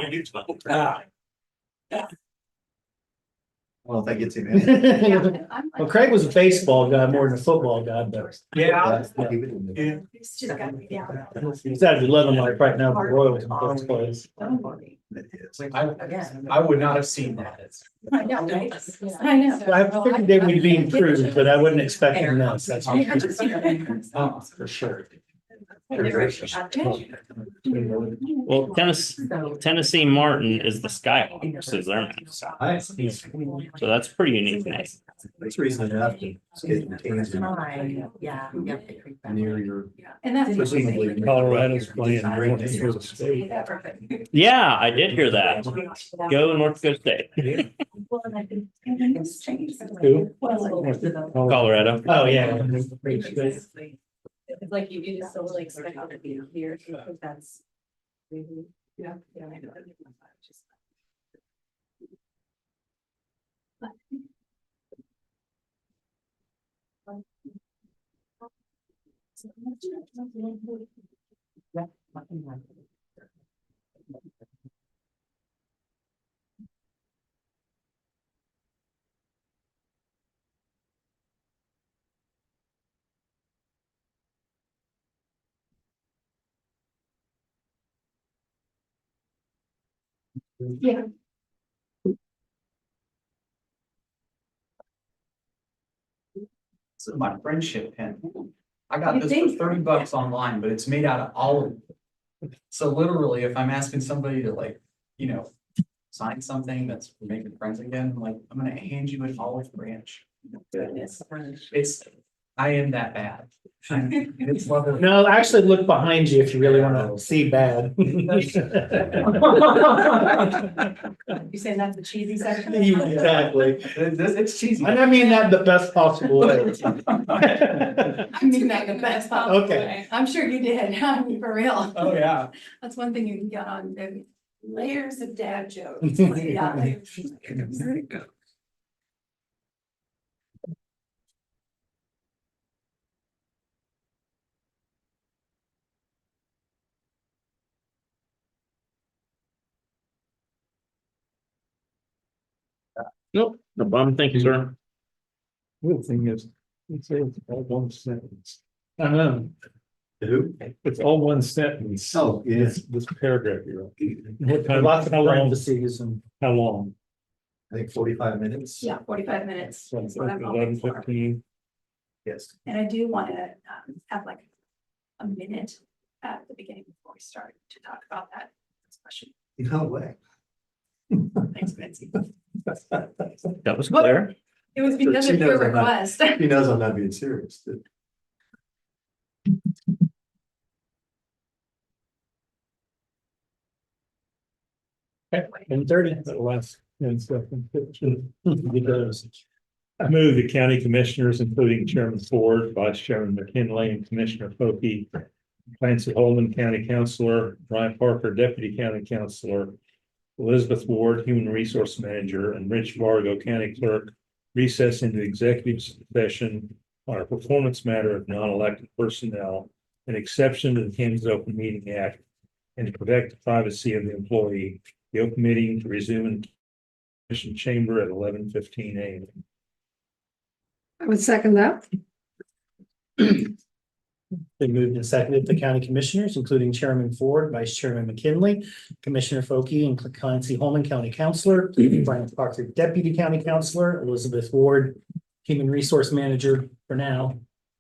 Well, if that gets him in. Yeah, I'm Well, like- Craig was a baseball guy more than a football guy, but It's just got me down. he's at 11 like right now, the Royals in first place. I would not have seen that. I know, right? I know. I figured they would be improved, but I wouldn't expect him this, that's for Yeah, sure. just, you know, For sure. Well, Tennessee Martin is the Skyhawks, is their name. So that's pretty unique name. That's reason enough to get the teams near your. And that's. Presumably Colorado's playing Great North teams. Dakota State. Yeah, perfect. Yeah, I did hear that. Go North Dakota State, Who? Colorado. Oh, yeah. It's like you just so really expect to be here, because that's. Yeah. Yeah. This is my friendship pin. I got this for $30 online, but it's made out of olive. So literally, if I'm asking somebody to sign something that's for making friends again, I'm gonna hand you an olive branch. I am that bad. It's lovely. No, actually look behind you if you really want to see bad. You saying that's the cheesy section? Exactly. It's cheesy. And I mean that the best possible way. I mean that the best possible Okay. way. I'm sure you did, I mean, for real. Oh, yeah. That's one thing you can get on, layers of dad jokes. Yeah. Nope, no problem. Thank you, sir. The thing is, it's all one sentence. I know. Who? It's all one sentence. Oh, yeah. This paragraph you're on. What time, Lots of how long, parentheses and. how long? I think 45 minutes. Yeah, 45 minutes. is what I'm hoping 11, for. 15. Yes. And I do want to have like a minute at the beginning before we start to talk about that discussion. No way. Thanks, Betsy. That was clear. It was because She of your knows I'm not- request. He knows I'm not being serious. Okay, 10:30, that last. And stuff. Because I move the county commissioners, including Chairman Ford, Vice Chairman McKinley, and Commissioner Foki, Clancy Holman, County Councilor, Brian Parker, Deputy County Councilor, Elizabeth Ward, Human Resource Manager, and Rich Vargo, County Clerk, recess into executive session on a performance matter of non-elected personnel, an exception to the Kansas Open Meeting Act, and to protect the privacy of the employee. The open meeting to resume in commission chamber at 11:15 a.m. I would second that. Been moved and seconded, the county commissioners, including Chairman Ford, Vice Chairman McKinley, Commissioner Foki, and Clancy Holman, County Councilor, Brian Parker, Deputy County Councilor, Elizabeth Ward, Human Resource Manager for now,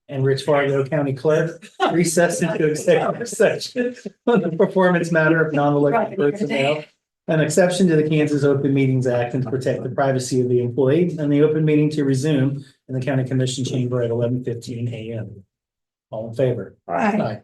and Rich Fargo, County Clerk, recess into executive session on the performance matter of non-elected personnel, an exception to the Kansas Open Meetings Act, and to protect the privacy of the employee, and the open meeting to resume in the county commission chamber at 11:15 a.m. All in favor? Aye.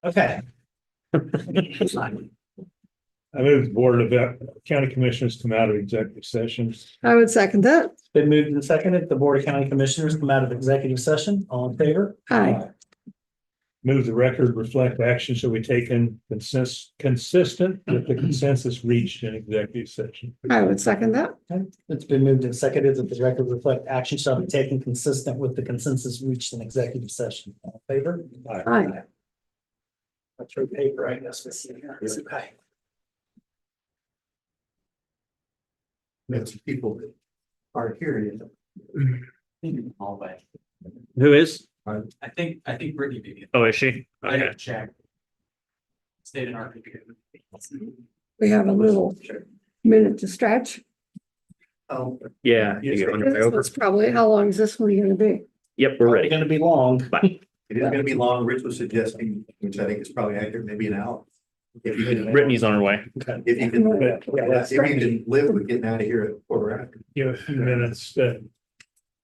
Okay. I move the Board of County Commissioners come out of executive sessions. I would second that. It's been moved and seconded. The Board of County Commissioners come out of executive session. All in favor? Aye. Move the record reflect action shall be taken consistent with the consensus reached in executive session. I would second that. Okay. It's been moved and seconded that the record reflect action shall be taken consistent with the consensus reached in executive session. All in favor? Aye. That's your paper, I guess. Let's see here. Okay. That's people that are here, you know. Hallway. Who is? I think Brittany did it. Oh, is she? I Okay. didn't check. Stayed in our computer. We have a little minute to stretch. Oh, Yeah. You get underway This over. was probably, how long is this one gonna be? Yep, we're ready. Gonna be long. Bye. it is gonna be long. Rich was suggesting, which I think is probably accurate, maybe an hour. If you can, Brittany's on her way. if you can live with getting out of here at quarter after. Give a few minutes to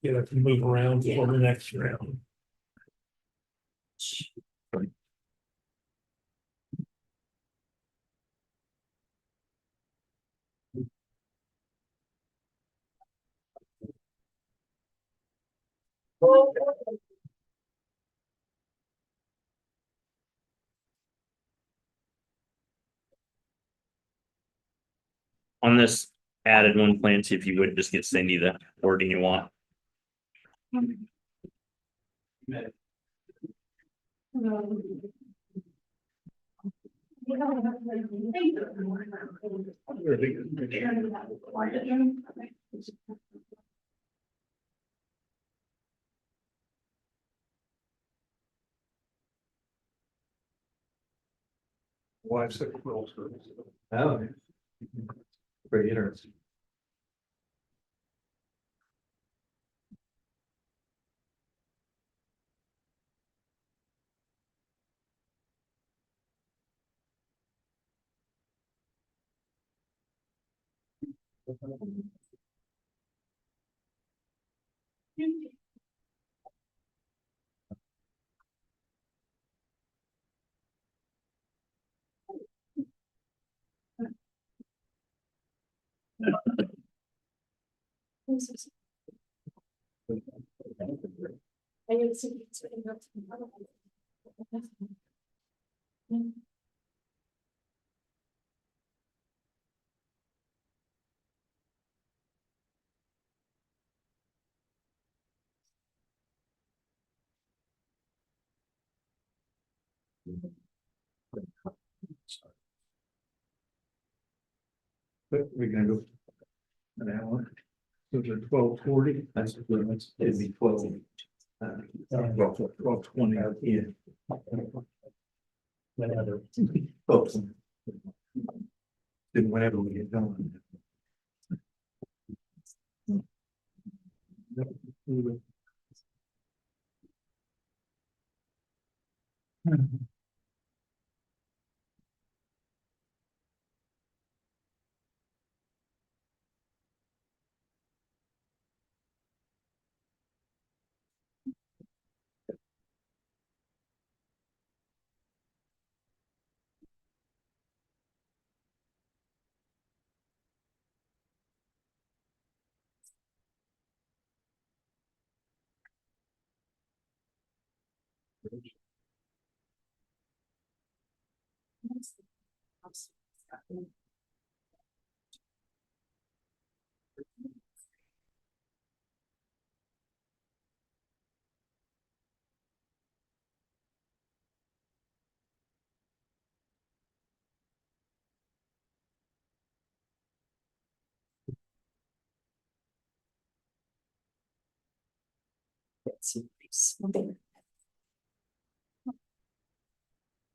get up and move around for the next round. On this added one, Clancy, if you would just get Cindy the wording you want. Wife's a quilter. Oh. Pretty interesting. But we're gonna go. An hour. So it's 12:40. That's, it'd be 12. 12:20. Yeah. Whatever. Folks. Then whenever we get going.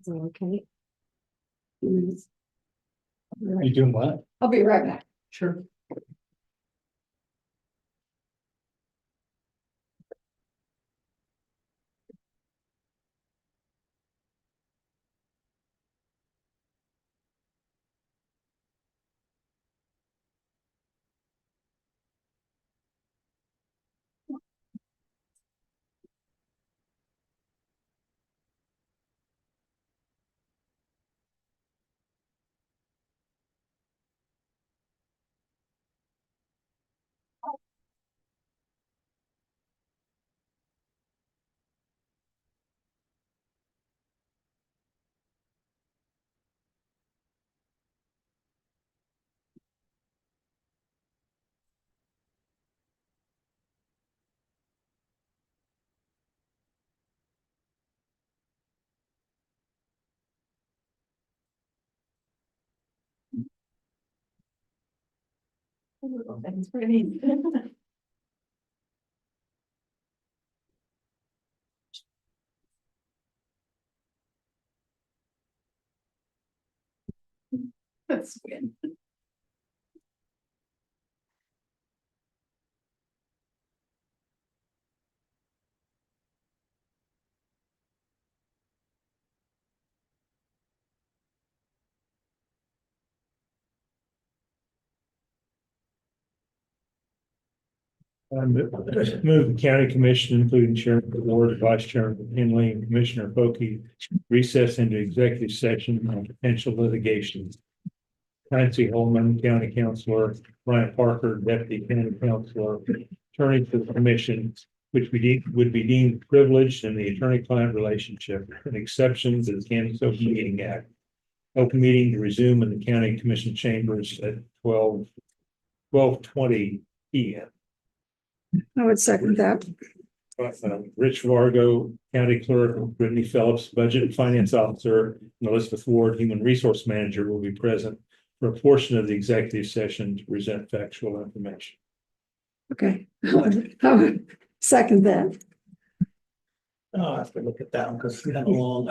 Okay. You doing what? I'll be right back. Sure. That's pretty. That's good. Move the county commission, including chairman of the board, vice chairman Henley, and Commissioner Pokey, recess into executive session on potential litigation. Nancy Holman, county councilor, Brian Parker, deputy county councilor, attorney for the commission, which would be deemed privileged in the attorney-client relationship, an exception to the Kansas Open Meeting Act. Open meeting to resume in the county commission chambers at 12:20 p.m. I would second that. Rich Vargo, County Clerk, Brittany Phillips, Budget and Finance Officer, and Elizabeth Ward, Human Resource Manager, will be present for a portion of the executive session to present factual information. Okay. I would second that. Oh, I have to look at that one because we have a long.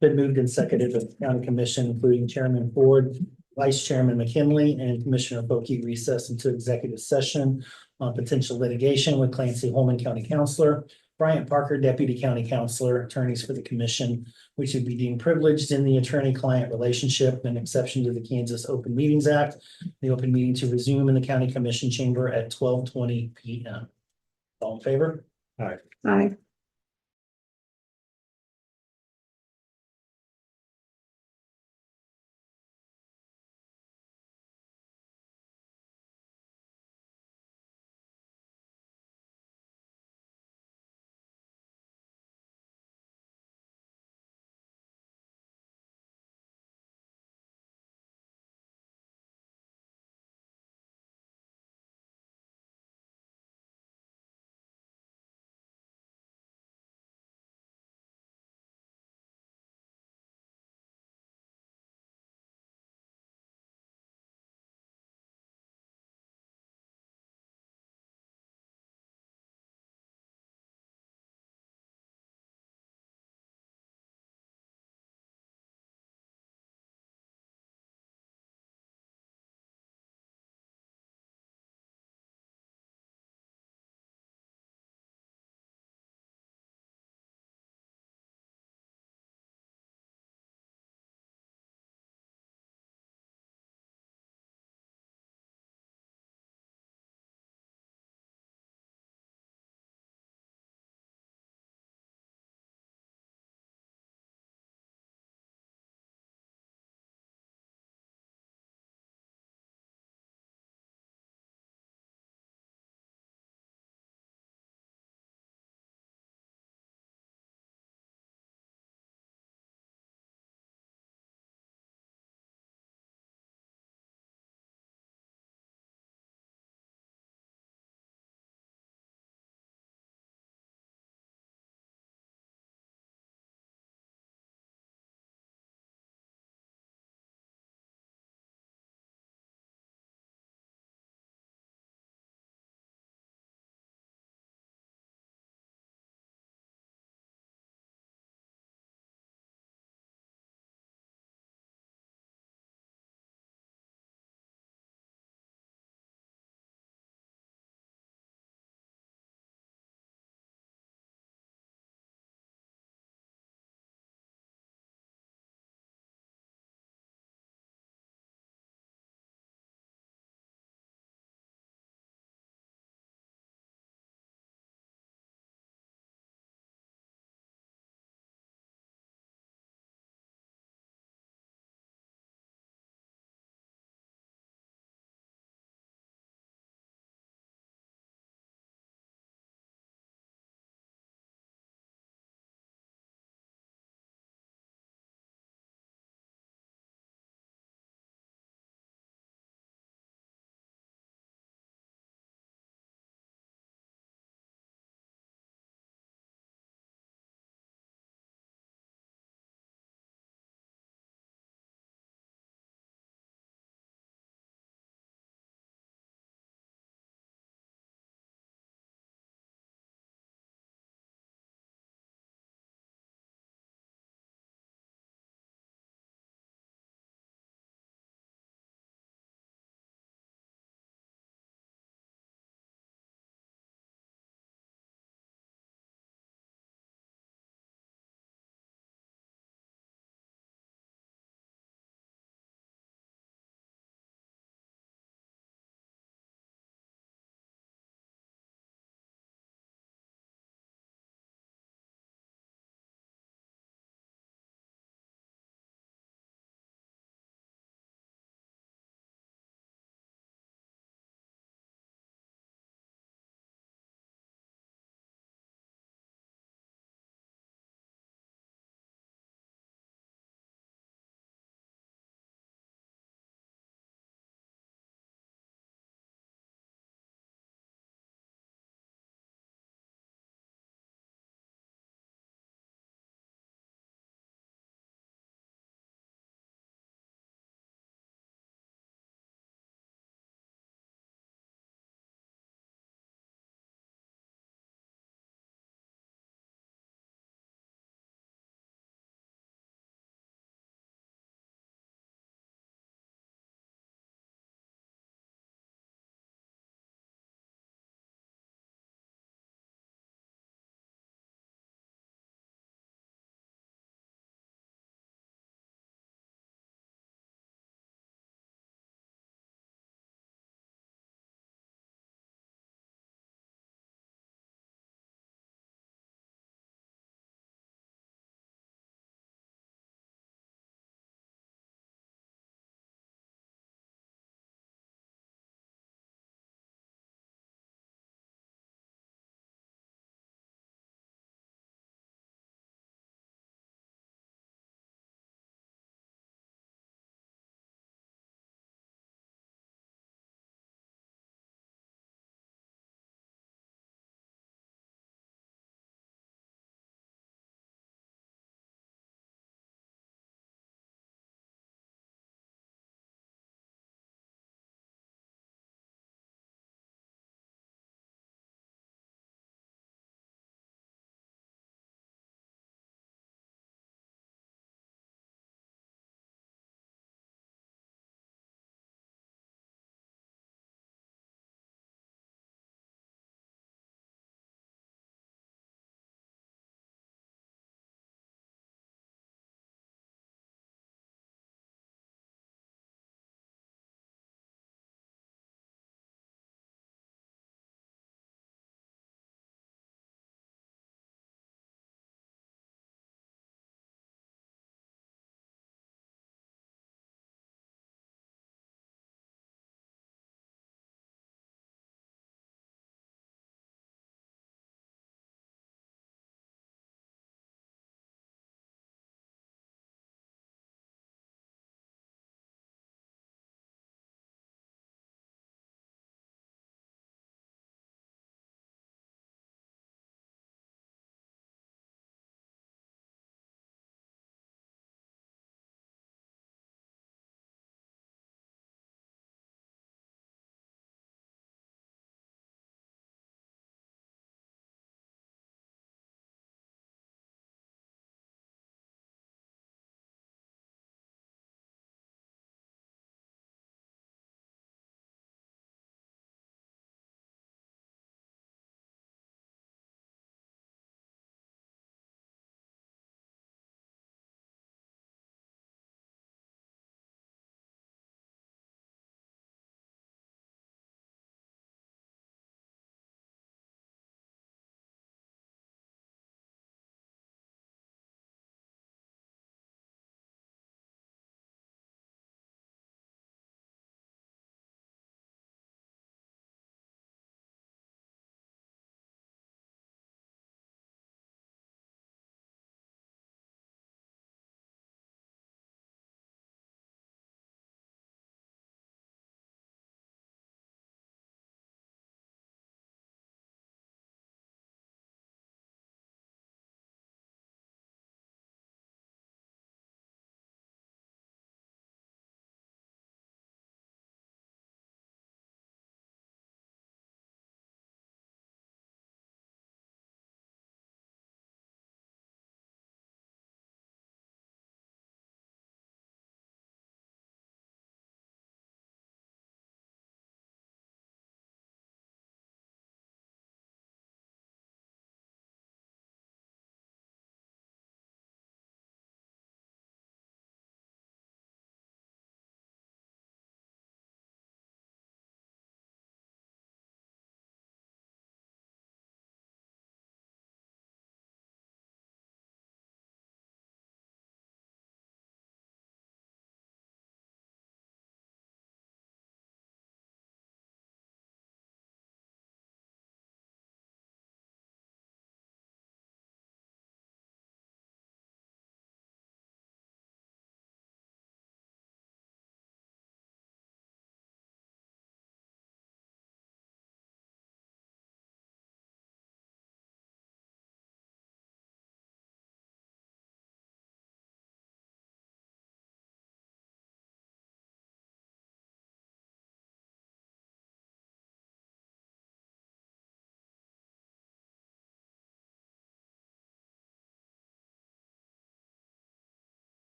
Been moved and seconded with the county commission, including Chairman Ford, Vice Chairman McKinley, and Commissioner Pokey recess into executive session on potential litigation with Clancy Holman County Councilor, Bryant Parker, Deputy County Councilor, attorneys for the commission, which would be deemed privileged in the attorney-client relationship, an exception to the Kansas Open Meetings Act. The open meeting to resume in the county commission chamber at 12:20 p.m. All in favor? Aye.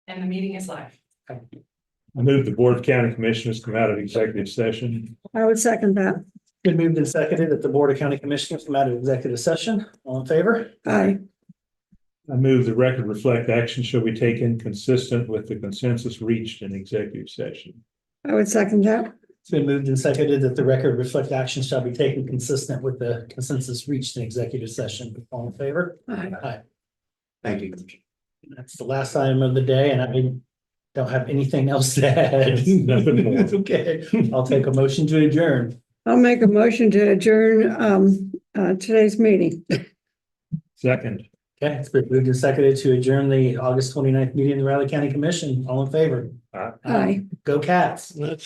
And the meeting is live. I move the Board of County Commissioners come out of executive session. I would second that. Been moved and seconded that the Board of County Commissioners come out of executive session. All in favor? Aye. I move the record reflect action shall be taken consistent with the consensus reached in executive session. I would second that. It's been moved and seconded that the record reflect action shall be taken consistent with the consensus reached in executive session. All in favor? Aye. Thank you. That's the last item of the day, and I don't have anything else to add. Nothing more. Okay, I'll take a motion to adjourn. I'll make a motion to adjourn today's meeting. Second. Okay, it's been moved and seconded to adjourn the August 29th meeting of the Riley County Commission. All in favor? Aye. Go Cats. That's